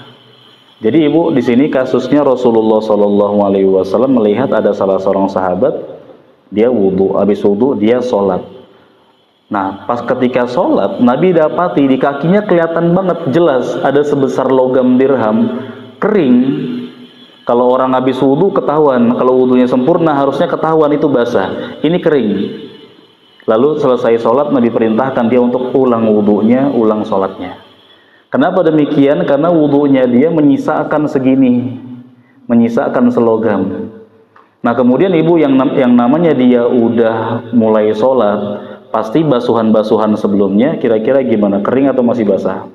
Speaker 1: Jadi Ibu, di sini kasusnya Rasulullah Shallallahu Alaihi Wasallam melihat ada salah seorang sahabat, dia wudhu, habis wudhu dia sholat. Nah, pas ketika sholat, Nabi dapati di kakinya kelihatan banget jelas ada sebesar logam dirham kering. Kalau orang habis wudhu ketahuan, kalau wudhunya sempurna harusnya ketahuan itu basah. Ini kering. Lalu selesai sholat, Nabi perintahkan dia untuk ulang wudhunya, ulang sholatnya. Kenapa demikian? Karena wudhunya dia menyisakan segini, menyisakan selogam. Nah kemudian Ibu, yang namanya dia udah mulai sholat, pasti basuhan-basuhan sebelumnya kira-kira gimana? Kering atau masih basah?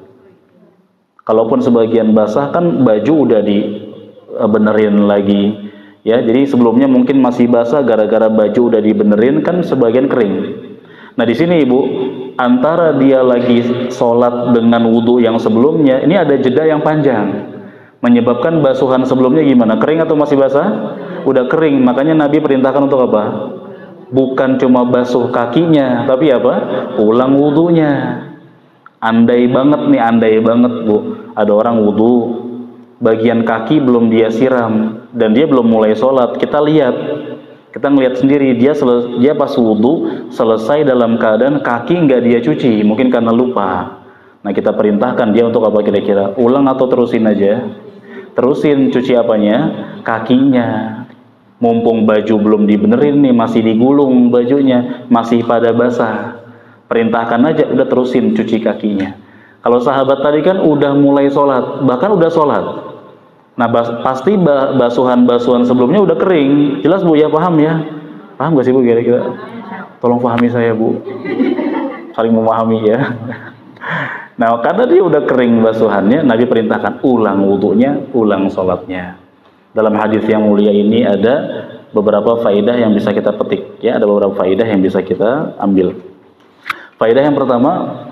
Speaker 1: Kalaupun sebagian basah kan baju udah dibenerin lagi, ya. Jadi sebelumnya mungkin masih basah gara-gara baju udah dibenerin, kan sebagian kering. Nah di sini Ibu, antara dia lagi sholat dengan wudhu yang sebelumnya, ini ada jeda yang panjang, menyebabkan basuhan sebelumnya gimana? Kering atau masih basah? Udah kering, makanya Nabi perintahkan untuk apa? Bukan cuma basuh kakinya, tapi apa? Ulang wudhunya. Andai banget Bu, ada orang wudhu, bagian kaki belum dia siram, dan dia belum mulai sholat, kita ngelihat sendiri dia pas wudhu selesai dalam keadaan kaki nggak dia cuci, mungkin karena lupa. Nah kita perintahkan dia untuk apa kira-kira? Ulang atau terusin aja? Terusin, cuci apanya? Kakinya. Mumpung baju belum dibenerin nih, masih digulung bajunya, masih pada basah, perintahkan aja, udah terusin cuci kakinya. Kalau sahabat tadi kan udah mulai sholat, bahkan udah sholat. Nah pasti basuhan-basuhan sebelumnya udah kering. Jelas Bu ya, paham ya? Paham gak sih Bu kira-kira? Tolong pahami saya Bu, saling memahami ya. Nah karena dia udah kering basuhannya, Nabi perintahkan ulang wudunya, ulang sholatnya. Dalam hadis yang mulia ini ada beberapa faedah yang bisa kita petik ya, ada beberapa faedah yang bisa kita ambil. Faedah yang pertama,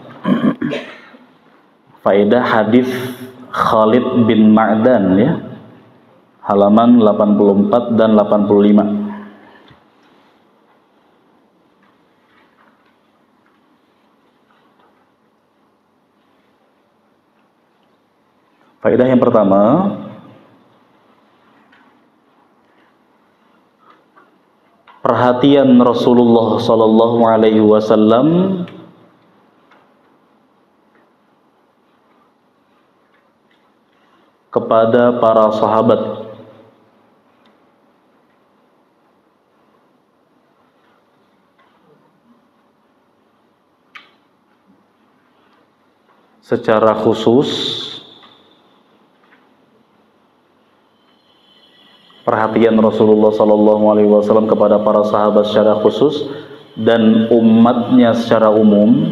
Speaker 1: faedah hadis Khalid bin Ma'dan ya, halaman 84 dan 85. Faedah yang pertama, perhatian Rasulullah Sallallahu Alaihi Wasallam kepada para sahabat secara khusus, perhatian Rasulullah Sallallahu Alaihi Wasallam kepada para sahabat secara khusus dan umatnya secara umum,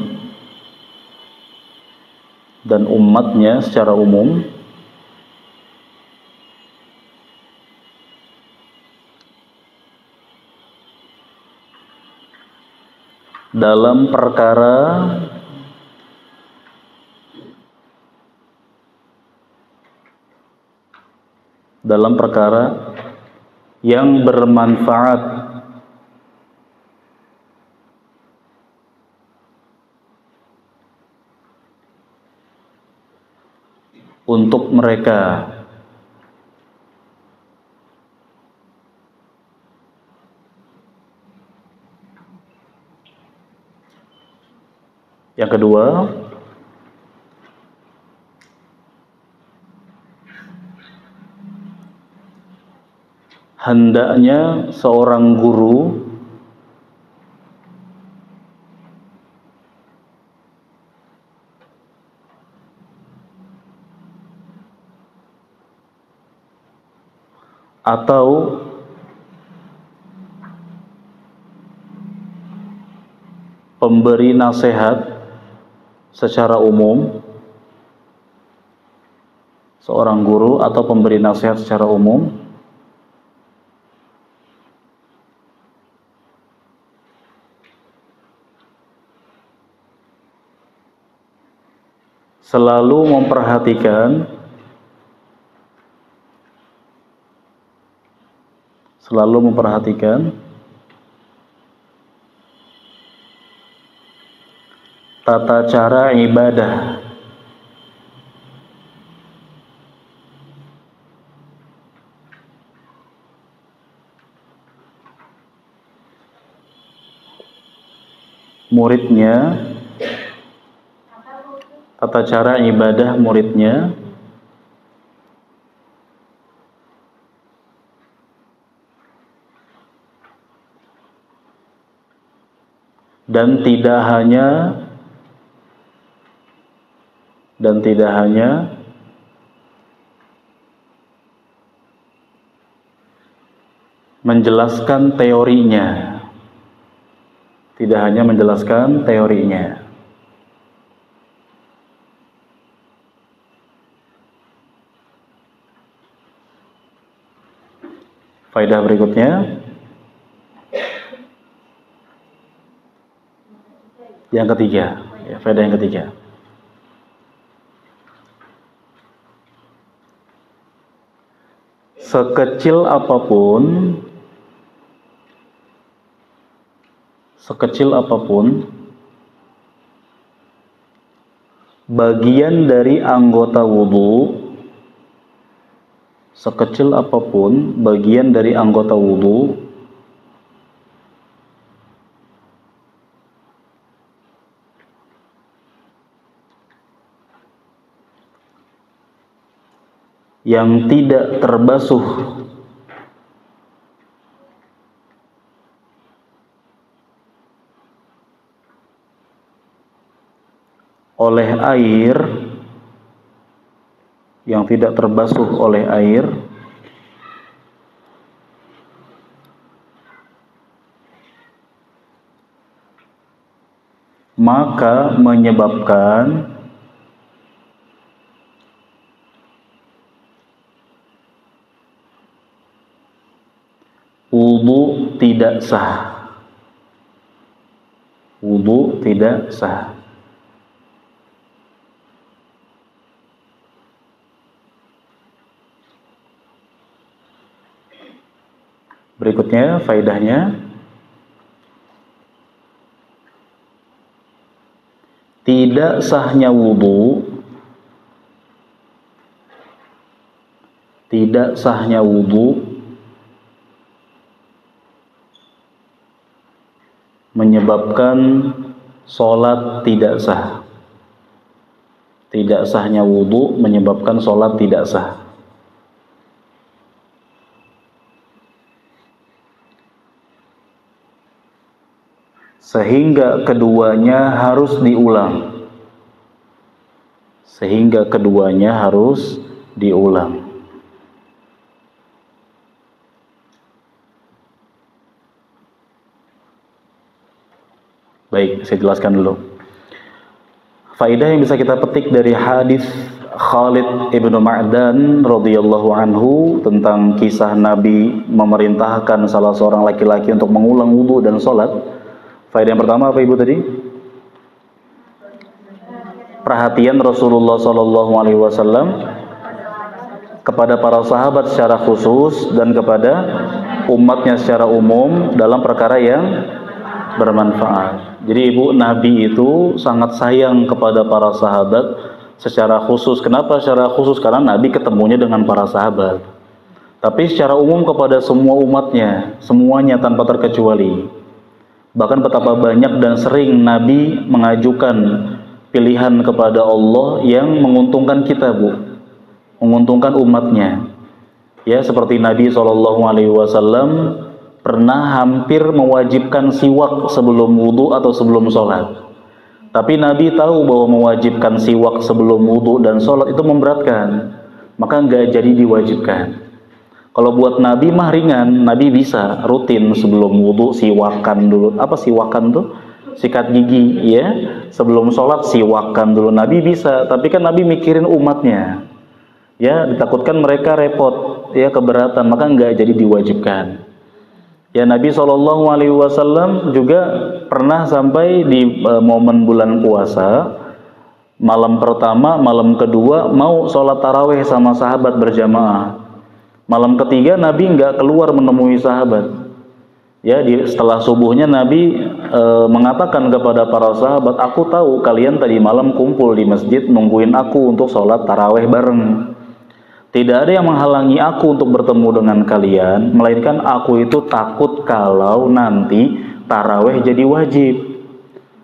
Speaker 1: dalam perkara yang bermanfaat untuk mereka. Yang kedua, hendaknya seorang guru atau pemberi nasihat secara umum, seorang guru atau pemberi nasihat secara umum selalu memperhatikan tata cara ibadah muridnya, dan tidak hanya menjelaskan teorinya, Faedah berikutnya, faedah yang ketiga. Sekecil apapun bagian dari anggota wudu, yang tidak terbasuh oleh air, yang tidak terbasuh oleh air, maka menyebabkan wudu tidak sah. Wudu tidak sah. Berikutnya faedahnya, tidak sahnya wudu, tidak sahnya wudu menyebabkan sholat tidak sah. Tidak sahnya wudu menyebabkan sholat tidak sah. Sehingga keduanya harus diulang. Sehingga keduanya harus diulang. Baik, saya jelaskan dulu. Faedah yang bisa kita petik dari hadis Khalid ibnu Ma'dan radhiyallahu anhu tentang kisah Nabi memerintahkan salah seorang laki-laki untuk mengulang wudu dan sholat. Faedah yang pertama apa Ibu tadi? Perhatian Rasulullah SAW kepada para sahabat secara khusus dan kepada umatnya secara umum dalam perkara yang bermanfaat. Jadi Ibu, Nabi itu sangat sayang kepada para sahabat secara khusus. Kenapa secara khusus? Karena Nabi ketemunya dengan para sahabat. Tapi secara umum kepada semua umatnya, semuanya tanpa terkecuali. Bahkan betapa banyak dan sering Nabi mengajukan pilihan kepada Allah yang menguntungkan kita, Bu, menguntungkan umatnya. Ya, seperti Nabi SAW pernah hampir mewajibkan siwak sebelum wudu atau sebelum sholat. Tapi Nabi tahu bahwa mewajibkan siwak sebelum wudu dan sholat itu memberatkan, maka nggak jadi diwajibkan. Kalau buat Nabi mah ringan, Nabi bisa rutin sebelum wudu siwakan dulu. Apa siwakan tuh? Sikat gigi, ya. Sebelum sholat siwakan dulu. Nabi bisa, tapi kan Nabi mikirin umatnya. Ya, ditakutkan mereka repot, ya, keberatan, maka nggak jadi diwajibkan. Ya, Nabi SAW juga pernah sampai di momen bulan puasa, malam pertama, malam kedua mau sholat taraweh sama sahabat berjamaah. Malam ketiga Nabi nggak keluar menemui sahabat. Ya, setelah subuhnya Nabi mengatakan kepada para sahabat, aku tahu kalian tadi malam kumpul di masjid nungguin aku untuk sholat taraweh bareng. Tidak ada yang menghalangi aku untuk bertemu dengan kalian, melainkan aku itu takut kalau nanti taraweh jadi wajib.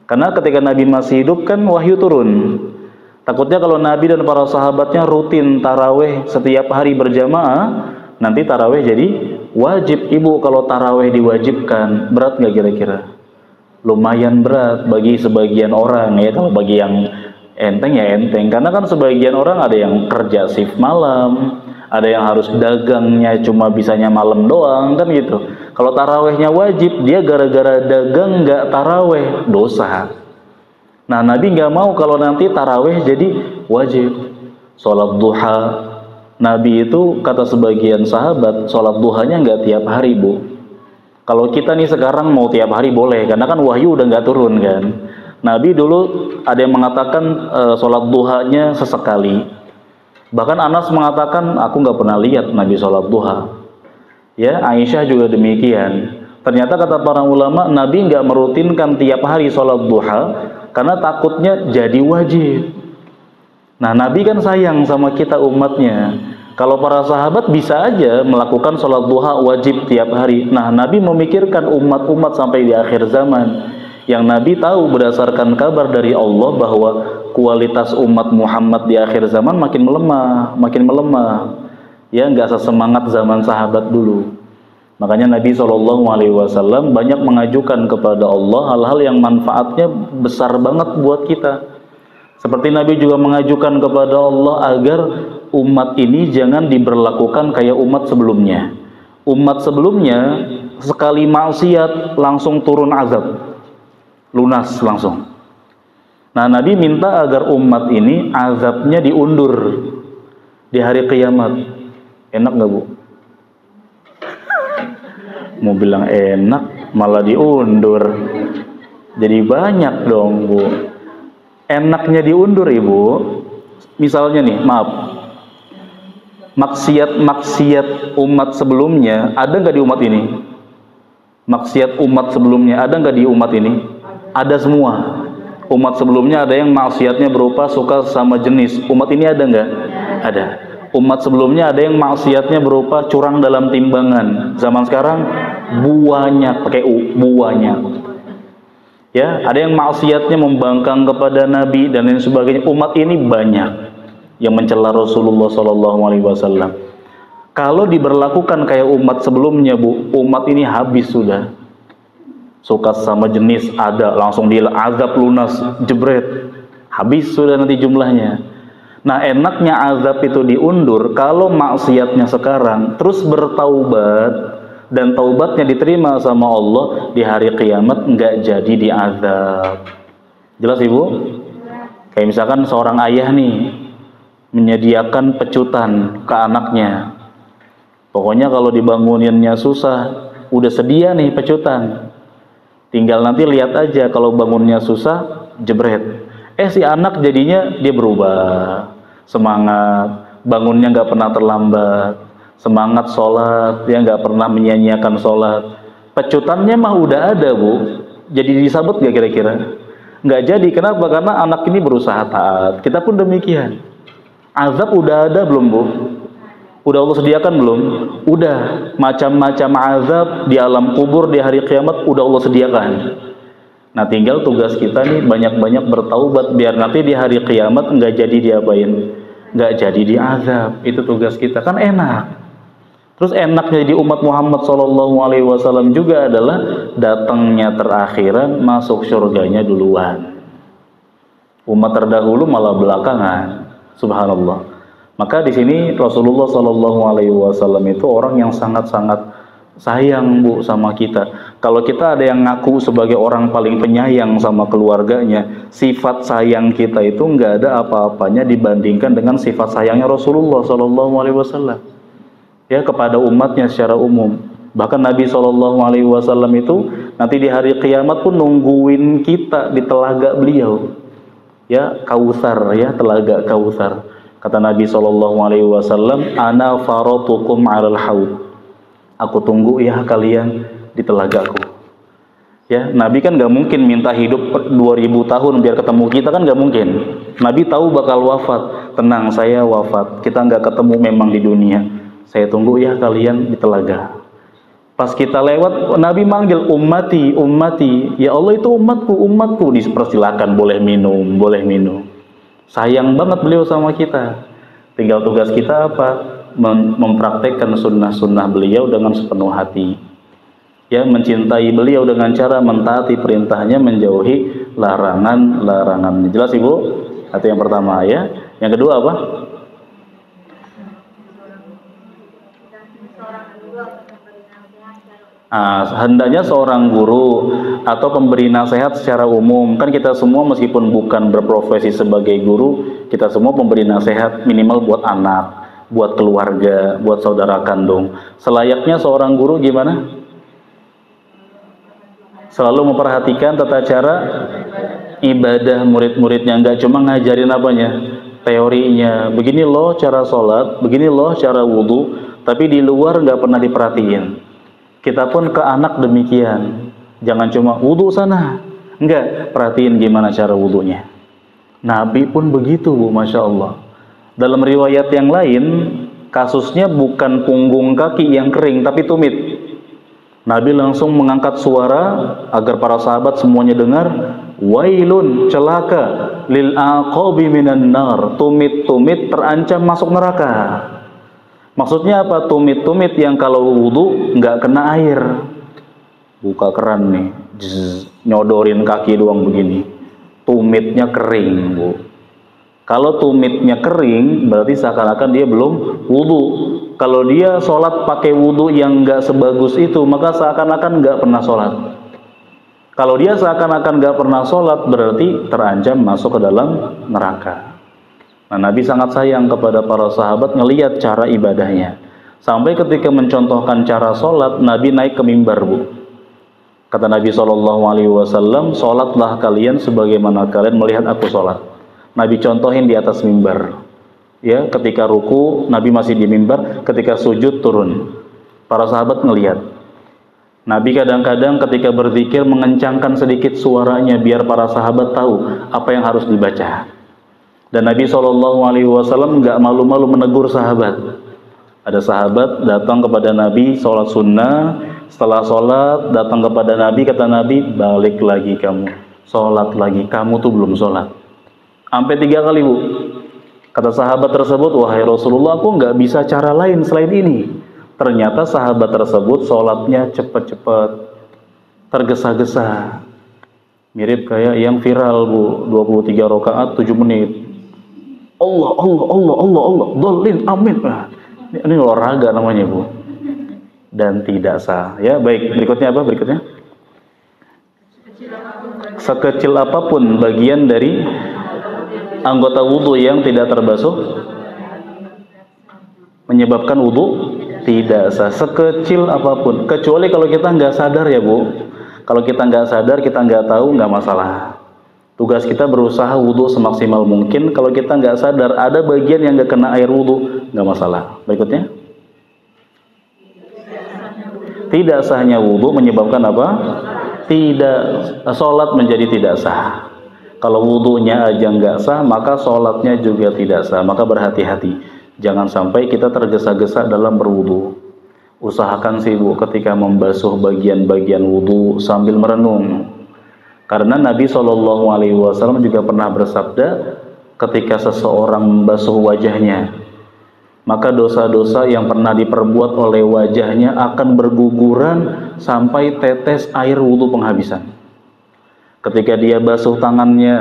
Speaker 1: Karena ketika Nabi masih hidup kan wahyu turun. Takutnya kalau Nabi dan para sahabatnya rutin taraweh setiap hari berjamaah, nanti taraweh jadi wajib. Ibu, kalau taraweh diwajibkan, berat nggak kira-kira? Lumayan berat bagi sebagian orang, ya. Kalau bagi yang enteng ya enteng, karena kan sebagian orang ada yang kerja shift malam, ada yang harus dagangnya cuma bisanya malam doang, kan gitu. Kalau tarawehnya wajib, dia gara-gara dagang nggak taraweh, dosa. Nah, Nabi nggak mau kalau nanti taraweh jadi wajib. Sholat duha, Nabi itu kata sebagian sahabat, sholat duhanya nggak tiap hari, Bu. Kalau kita nih sekarang mau tiap hari boleh, karena kan wahyu udah nggak turun kan. Nabi dulu ada yang mengatakan sholat duhanya sesekali. Bahkan Anas mengatakan, aku nggak pernah lihat Nabi sholat duha. Ya, Aisyah juga demikian. Ternyata kata para ulama, Nabi nggak merutinkan tiap hari sholat duha karena takutnya jadi wajib. Nah, Nabi kan sayang sama kita umatnya. Kalau para sahabat bisa aja melakukan sholat duha wajib tiap hari. Nah, Nabi memikirkan umat-umat sampai di akhir zaman. Yang Nabi tahu berdasarkan kabar dari Allah bahwa kualitas umat Muhammad di akhir zaman makin melemah, makin melemah. Ya, nggak sesemangat zaman sahabat dulu. Makanya Nabi SAW banyak mengajukan kepada Allah hal-hal yang manfaatnya besar banget buat kita. Seperti Nabi juga mengajukan kepada Allah agar umat ini jangan diberlakukan kayak umat sebelumnya. Umat sebelumnya sekali maksiat langsung turun azab, lunas langsung. Nah, Nabi minta agar umat ini azabnya diundur di hari kiamat. Enak nggak, Bu? Mau bilang enak malah diundur. Jadi banyak dong, Bu. Enaknya diundur, Ibu. Misalnya nih, maaf, maksiat umat sebelumnya ada nggak di umat ini? Maksiat umat sebelumnya ada nggak di umat ini? Ada semua. Umat sebelumnya ada yang maksiatnya berupa suka sama jenis. Umat ini ada nggak? Ada. Umat sebelumnya ada yang maksiatnya berupa curang dalam timbangan. Zaman sekarang buahnya pakai u, buahnya. Ya, ada yang maksiatnya membangkang kepada Nabi dan lain sebagainya. Umat ini banyak yang mencela Rasulullah SAW. Kalau diberlakukan kayak umat sebelumnya, Bu, umat ini habis sudah. Suka sama jenis ada, langsung diazab lunas, jebret. Habis sudah nanti jumlahnya. Nah, enaknya azab itu diundur kalau maksiatnya sekarang terus bertaubat dan taubatnya diterima sama Allah di hari kiamat, nggak jadi diazab. Jelas, Ibu? Kayak misalkan seorang ayah nih menyediakan pecutan ke anaknya. Pokoknya kalau dibanguninnya susah, udah sedia nih pecutan. Tinggal nanti lihat aja kalau bangunnya susah, jebret. Si anak jadinya dia berubah, semangat, bangunnya nggak pernah terlambat, semangat sholat, dia nggak pernah menyia-nyiakan sholat. Pecutannya mah udah ada, Bu. Jadi disabet gak kira-kira? Nggak jadi. Kenapa? Karena anak ini berusaha taat. Kita pun demikian. Azab udah ada belum, Bu? Udah Allah sediakan belum? Udah. Macam-macam azab di alam kubur, di hari kiamat udah Allah sediakan. Nah, tinggal tugas kita nih banyak-banyak bertaubat biar nanti di hari kiamat nggak jadi diapain, nggak jadi diazab. Itu tugas kita, kan enak. Terus enaknya di umat Muhammad SAW juga adalah datangnya terakhiran, masuk surganya duluan. Umat terdahulu malah belakangan. Subhanallah. Maka di sini Rasulullah SAW itu orang yang sangat-sangat sayang, Bu, sama kita. Kalau kita ada yang ngaku sebagai orang paling penyayang sama keluarganya, sifat sayang kita itu nggak ada apa-apanya dibandingkan dengan sifat sayangnya Rasulullah SAW. Ya, kepada umatnya secara umum. Bahkan Nabi SAW itu nanti di hari kiamat pun nungguin kita di telaga beliau. Ya, Kautsar, ya, telaga Kautsar. Kata Nabi SAW, ana faratukum 'alal haud. Aku tunggu ya kalian di telagaku. Ya, Nabi kan nggak mungkin minta hidup 2000 tahun biar ketemu kita, kan nggak mungkin. Nabi tahu bakal wafat. Tenang, saya wafat. Kita nggak ketemu memang di dunia. Saya tunggu ya kalian di telaga. Pas kita lewat, Nabi manggil ummati, ummati. Ya Allah, itu umatku, umatku. Dipersilakan, boleh minum, boleh minum. Sayang banget beliau sama kita. Tinggal tugas kita apa? Mempraktekkan sunnah-sunnah beliau dengan sepenuh hati. Ya, mencintai beliau dengan cara mentaati perintahnya, menjauhi larangan-larangannya. Jelas, Ibu? Itu yang pertama, ya. Yang kedua apa? Hendaknya seorang guru atau pemberi nasihat secara umum, kan kita semua meskipun bukan berprofesi sebagai guru, kita semua pemberi nasihat minimal buat anak, buat keluarga, buat saudara kandung. Selayaknya seorang guru gimana? Selalu memperhatikan tata cara ibadah murid-muridnya, nggak cuma ngajarin apanya, teorinya. Begini loh cara sholat, begini loh cara wudhu, tapi di luar nggak pernah diperhatiin. Kita pun ke anak demikian. Jangan cuma wudhu sana, enggak, perhatiin gimana cara wudhunya. Nabi pun begitu, Bu, Masya Allah. Dalam riwayat yang lain, kasusnya bukan punggung kaki yang kering, tapi tumit. Nabi langsung mengangkat suara agar para sahabat semuanya dengar. Wailun, celaka, lil aqabi minan nar. Tumit-tumit terancam masuk neraka. Maksudnya apa? Tumit-tumit yang kalau wudhu nggak kena air. Buka keran nih, nyodorin kaki doang begini. Tumitnya kering, Bu. Kalau tumitnya kering, berarti seakan-akan dia belum wudhu. Kalau dia sholat pakai wudhu yang nggak sebagus itu, maka seakan-akan nggak pernah sholat. Kalau dia seakan-akan nggak pernah sholat, berarti terancam masuk ke dalam neraka. Nah, Nabi sangat sayang kepada para sahabat ngelihat cara ibadahnya. Sampai ketika mencontohkan cara sholat, Nabi naik ke mimbar, Bu. Kata Nabi SAW, sholatlah kalian sebagaimana kalian melihat aku sholat. Nabi contohin di atas mimbar. Ya, ketika ruku, Nabi masih di mimbar. Ketika sujud, turun. Para sahabat ngelihat. Nabi kadang-kadang ketika berzikir mengencangkan sedikit suaranya biar para sahabat tahu apa yang harus dibaca. Dan Nabi SAW nggak malu-malu menegur sahabat. Ada sahabat datang kepada Nabi sholat sunnah. Setelah sholat datang kepada Nabi, kata Nabi, balik lagi kamu, sholat lagi, kamu tuh belum sholat. Sampai 3 kali, Bu. Kata sahabat tersebut, wahai Rasulullah, aku nggak bisa cara lain selain ini. Ternyata sahabat tersebut sholatnya cepat-cepat, tergesa-gesa, mirip kayak yang viral, Bu, 23 rakaat 7 menit. Allah, dolin, amin. Ini olahraga namanya, Bu. Dan tidak sah. Ya, baik. Berikutnya apa? Berikutnya. Sekecil apapun bagian dari anggota wudhu yang tidak terbasuh menyebabkan wudhu tidak sah. Sekecil apapun. Kecuali kalau kita nggak sadar, ya, Bu. Kalau kita nggak sadar, kita nggak tahu, nggak masalah. Tugas kita berusaha wudhu semaksimal mungkin. Kalau kita nggak sadar, ada bagian yang nggak kena air wudhu, nggak masalah. Berikutnya. Tidak sahnya wudhu menyebabkan apa? Tidak, sholat menjadi tidak sah. Kalau wudhunya aja nggak sah, maka sholatnya juga tidak sah. Maka berhati-hati, jangan sampai kita tergesa-gesa dalam berwudhu. Usahakan sih, Bu, ketika membasuh bagian-bagian wudhu sambil merenung. Karena Nabi SAW juga pernah bersabda, ketika seseorang membasuh wajahnya, maka dosa-dosa yang pernah diperbuat oleh wajahnya akan berguguran sampai tetes air wudhu penghabisan. Ketika dia basuh tangannya,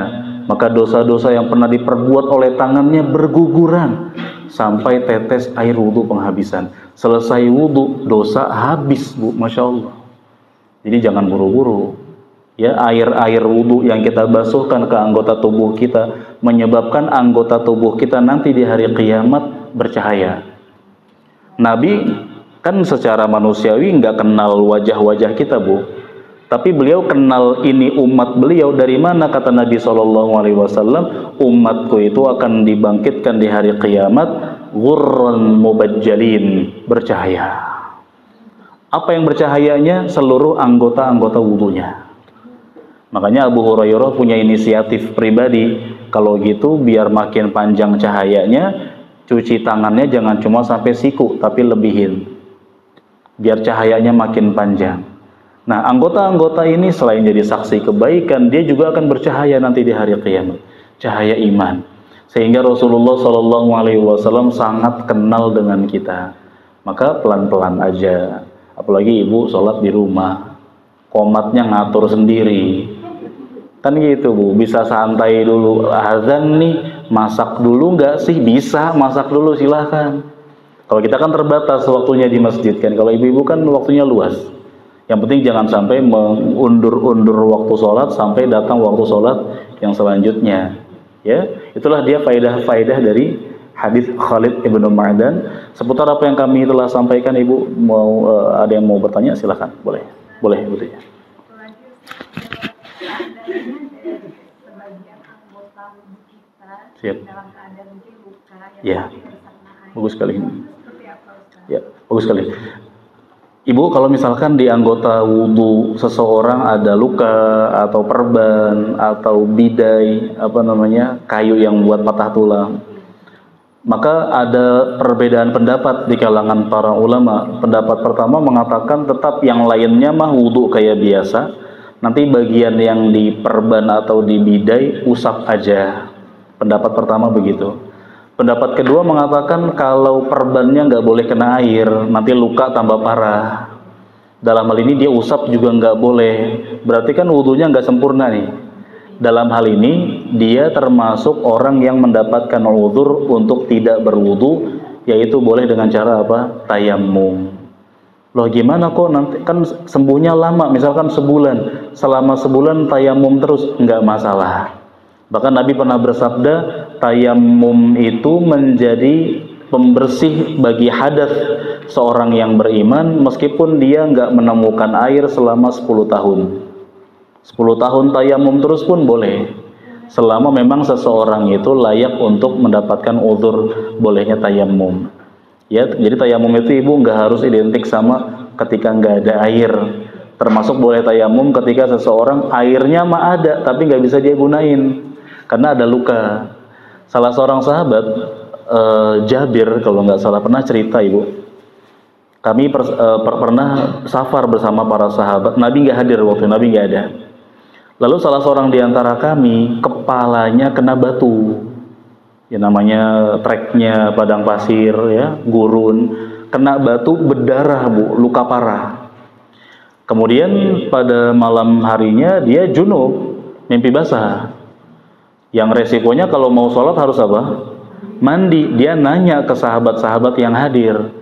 Speaker 1: maka dosa-dosa yang pernah diperbuat oleh tangannya berguguran sampai tetes air wudhu penghabisan. Selesai wudhu, dosa habis, Bu, Masya Allah. Jadi jangan buru-buru. Ya, air wudhu yang kita basuhkan ke anggota tubuh kita menyebabkan anggota tubuh kita nanti di hari kiamat bercahaya. Nabi kan secara manusiawi nggak kenal wajah-wajah kita, Bu. Tapi beliau kenal ini umat beliau dari mana? Kata Nabi SAW, umatku itu akan dibangkitkan di hari kiamat ghurran mubajjalin, bercahaya. Apa yang bercahayanya? Seluruh anggota-anggota wudhunya. Makanya Abu Hurairah punya inisiatif pribadi, kalau gitu biar makin panjang cahayanya, cuci tangannya jangan cuma sampai siku, tapi lebihin, biar cahayanya makin panjang. Nah, anggota-anggota ini selain jadi saksi kebaikan, dia juga akan bercahaya nanti di hari kiamat, cahaya iman. Sehingga Rasulullah SAW sangat kenal dengan kita. Maka pelan-pelan aja, apalagi ibu sholat di rumah, qomatnya ngatur sendiri. Kan gitu, Bu, bisa santai dulu. Azan nih, masak dulu nggak sih? Bisa, masak dulu, silahkan. Kalau kita kan terbatas waktunya di masjid kan. Kalau ibu-ibu kan waktunya luas. Yang penting jangan sampai mengundur-undur waktu sholat sampai datang waktu sholat yang selanjutnya. Ya, itulah dia faedah-faedah dari hadis Khalid ibnu Ma'dan. Seputar apa yang kami telah sampaikan, Ibu mau ada yang mau bertanya? Silahkan, boleh bertanya. Siap.
Speaker 2: Dalam keadaan mungkin luka
Speaker 1: Ya, bagus sekali. Ya, bagus sekali. Ibu, kalau misalkan di anggota wudhu seseorang ada luka atau perban atau bidai, kayu yang buat patah tulang, maka ada perbedaan pendapat di kalangan para ulama. Pendapat pertama mengatakan tetap yang lainnya mah wudhu kayak biasa, nanti bagian yang di perban atau di bidai usap aja. Pendapat pertama begitu. Pendapat kedua mengatakan kalau perbannya nggak boleh kena air, nanti luka tambah parah. Dalam hal ini dia usap juga nggak boleh. Berarti kan wudhunya nggak sempurna nih. dalam hal ini dia termasuk orang yang mendapatkan uzur untuk tidak berwudu, yaitu boleh dengan cara apa? Tayammum. Loh gimana kok nanti kan sembuhnya lama, misalkan sebulan, selama sebulan tayammum terus, nggak masalah. Bahkan Nabi pernah bersabda, tayammum itu menjadi pembersih bagi hadas seorang yang beriman meskipun dia nggak menemukan air selama 10 tahun. 10 tahun tayamum terus pun boleh, selama memang seseorang itu layak untuk mendapatkan uzur bolehnya tayamum. Ya, jadi tayamum itu ibu nggak harus identik sama ketika nggak ada air. Termasuk boleh tayamum ketika seseorang airnya mah ada tapi nggak bisa dia gunain karena ada luka. Salah seorang sahabat, Jabir kalau nggak salah, pernah cerita ibu, kami pernah safar bersama para sahabat. Nabi nggak hadir waktu itu, Nabi nggak ada. Lalu salah seorang di antara kami kepalanya kena batu, ya namanya treknya padang pasir ya, gurun, kena batu berdarah bu, luka parah. Kemudian pada malam harinya dia junub, mimpi basah. Yang resikonya kalau mau sholat harus apa? Mandi. Dia nanya ke sahabat-sahabat yang hadir,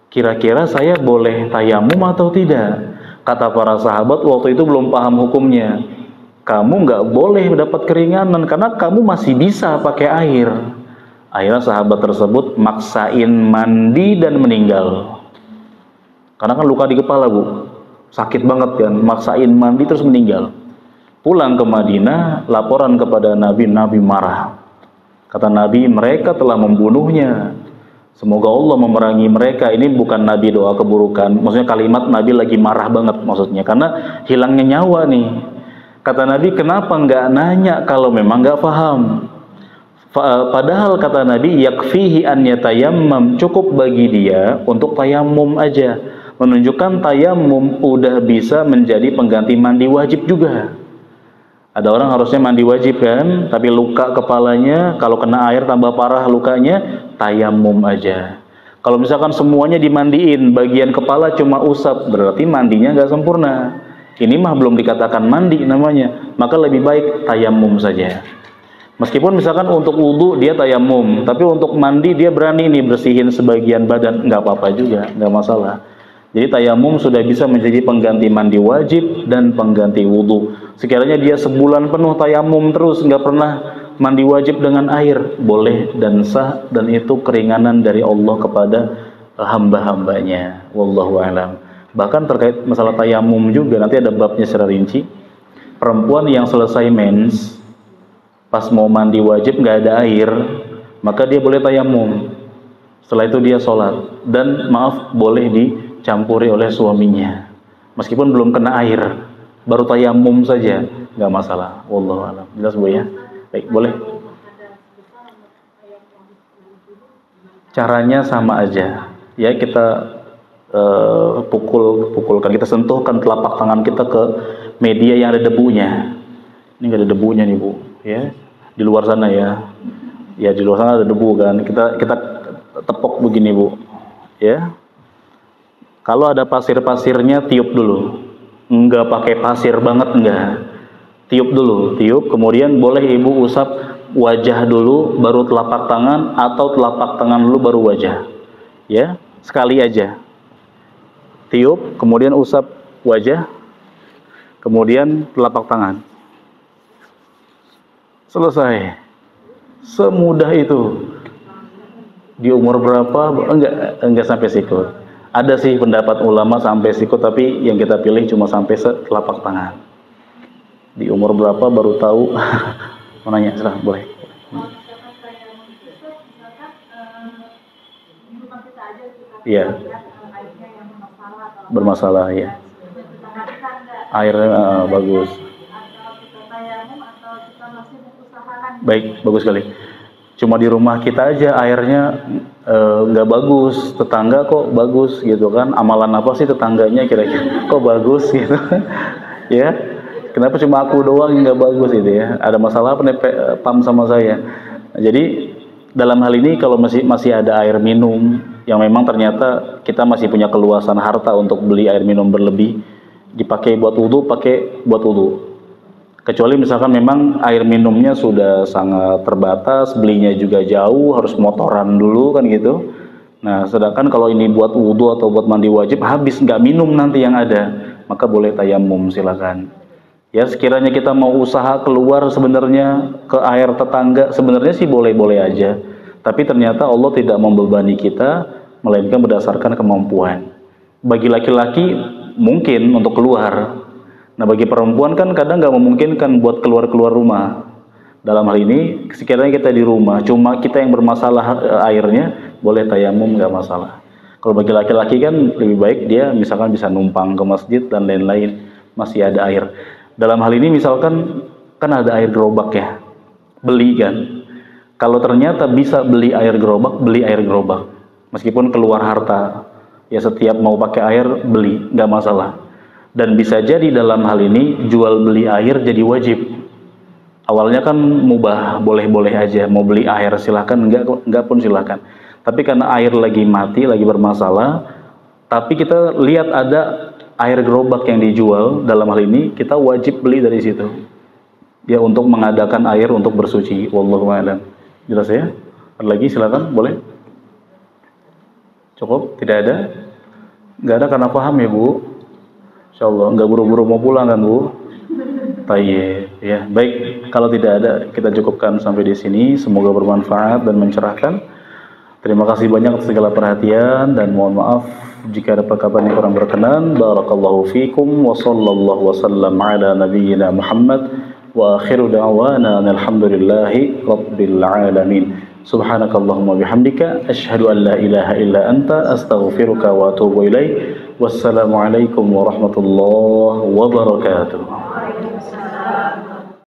Speaker 1: kira-kira saya boleh tayamum atau tidak? Kata para sahabat waktu itu belum paham hukumnya, kamu nggak boleh dapat keringanan karena kamu masih bisa pakai air. Akhirnya sahabat tersebut maksain mandi dan meninggal karena kan luka di kepala bu, sakit banget kan, maksain mandi terus meninggal. Pulang ke Madinah, laporan kepada Nabi, Nabi marah. Kata Nabi, mereka telah membunuhnya. Semoga Allah memerangi mereka. Ini bukan Nabi doa keburukan. Maksudnya kalimat Nabi lagi marah banget maksudnya. Karena hilangnya nyawa nih. Kata Nabi, kenapa nggak nanya kalau memang nggak paham? Padahal kata Nabi, yakfihi an yatayammam, cukup bagi dia untuk tayammum aja. Menunjukkan tayammum udah bisa menjadi pengganti mandi wajib juga. Ada orang harusnya mandi wajib kan, tapi luka kepalanya, kalau kena air tambah parah lukanya, tayammum aja. Kalau misalkan semuanya dimandiin, bagian kepala cuma usap, berarti mandinya nggak sempurna. Ini mah belum dikatakan mandi namanya, maka lebih baik tayammum saja. Meskipun misalkan untuk wudu dia tayammum, tapi untuk mandi dia berani nih bersihin sebagian badan, nggak apa-apa juga, nggak masalah. Jadi tayamum sudah bisa menjadi pengganti mandi wajib dan pengganti wudhu. Sekiranya dia sebulan penuh tayamum terus, nggak pernah mandi wajib dengan air, boleh dan sah, dan itu keringanan dari Allah kepada hamba-hambanya. Wallahu a'lam. Bahkan terkait masalah tayamum juga, nanti ada babnya secara rinci. Perempuan yang selesai mens, pas mau mandi wajib nggak ada air, maka dia boleh tayamum. Setelah itu dia sholat, dan maaf boleh dicampuri oleh suaminya meskipun belum kena air, baru tayamum saja nggak masalah. Wallahu a'lam. Jelas bu ya? Baik, boleh. Caranya sama aja ya, kita pukulkan, kita sentuhkan telapak tangan kita ke media yang ada debunya. Ini nggak ada debunya nih bu ya, di luar sana ya, di luar sana ada debu kan, kita tepok begini bu ya. Kalau ada pasir-pasirnya tiup dulu, enggak pakai pasir banget, enggak, tiup dulu, kemudian boleh ibu usap wajah dulu baru telapak tangan, atau telapak tangan dulu baru wajah ya, sekali aja tiup, kemudian usap wajah, kemudian telapak tangan, selesai. Semudah itu. Di umur berapa? Enggak sampai sikut. Ada sih pendapat ulama sampai sikut, tapi yang kita pilih cuma sampai telapak tangan. Di umur berapa baru tahu? Mau nanya, silahkan, boleh. Iya. Bermasalah ya. Air bagus. Baik, bagus sekali. Cuma di rumah kita aja airnya nggak bagus, tetangga kok bagus gitu kan. Amalan apa sih tetangganya kira-kira kok bagus gitu. Ya, kenapa cuma aku doang yang nggak bagus gitu ya? Ada masalah apa nih pam sama saya? Jadi dalam hal ini kalau masih ada air minum yang memang ternyata kita masih punya keluasan harta untuk beli air minum berlebih, dipakai buat wudu, pakai buat wudu. Kecuali misalkan memang air minumnya sudah sangat terbatas, belinya juga jauh, harus motoran dulu kan gitu. Nah, sedangkan kalau ini buat wudhu atau buat mandi wajib, habis nggak minum nanti yang ada, maka boleh tayamum, silakan. Ya, sekiranya kita mau usaha keluar sebenarnya ke air tetangga, sebenarnya sih boleh-boleh aja. Tapi ternyata Allah tidak membebani kita, melainkan berdasarkan kemampuan. Bagi laki-laki mungkin untuk keluar. Nah, bagi perempuan kan kadang nggak memungkinkan buat keluar-keluar rumah. Dalam hal ini, sekiranya kita di rumah, cuma kita yang bermasalah airnya, boleh tayamum, nggak masalah. Kalau bagi laki-laki kan lebih baik dia misalkan bisa numpang ke masjid dan lain-lain, masih ada air. Dalam hal ini misalkan kan ada air gerobak ya, beli kan. Kalau ternyata bisa beli air gerobak, beli air gerobak. Meskipun keluar harta, ya setiap mau pakai air beli, nggak masalah. Dan bisa jadi dalam hal ini jual beli air jadi wajib. Awalnya kan mubah, boleh-boleh aja, mau beli air silahkan, enggak pun silahkan. Tapi karena air lagi mati, lagi bermasalah, tapi kita lihat ada air gerobak yang dijual, dalam hal ini kita wajib beli dari situ. Ya, untuk mengadakan air untuk bersuci. Wallahu a'lam. Jelas ya? Ada lagi silakan, boleh? Cukup? Tidak ada? Enggak ada karena paham ya Bu? Insyaallah, enggak buru-buru mau pulang kan Bu? Tayyib, ya. Baik, kalau tidak ada kita cukupkan sampai di sini. Semoga bermanfaat dan mencerahkan. Terima kasih banyak atas segala perhatian dan mohon maaf jika ada perkataan yang kurang berkenan. Barakallahu fikum wa sallallahu wasallam ala nabiyyina Muhammad wa akhiru da'wana alhamdulillahi rabbil alamin. Subhanakallahumma bihamdika asyhadu an la ilaha illa anta astaghfiruka wa atubu ilaik. Wassalamualaikum warahmatullahi wabarakatuh.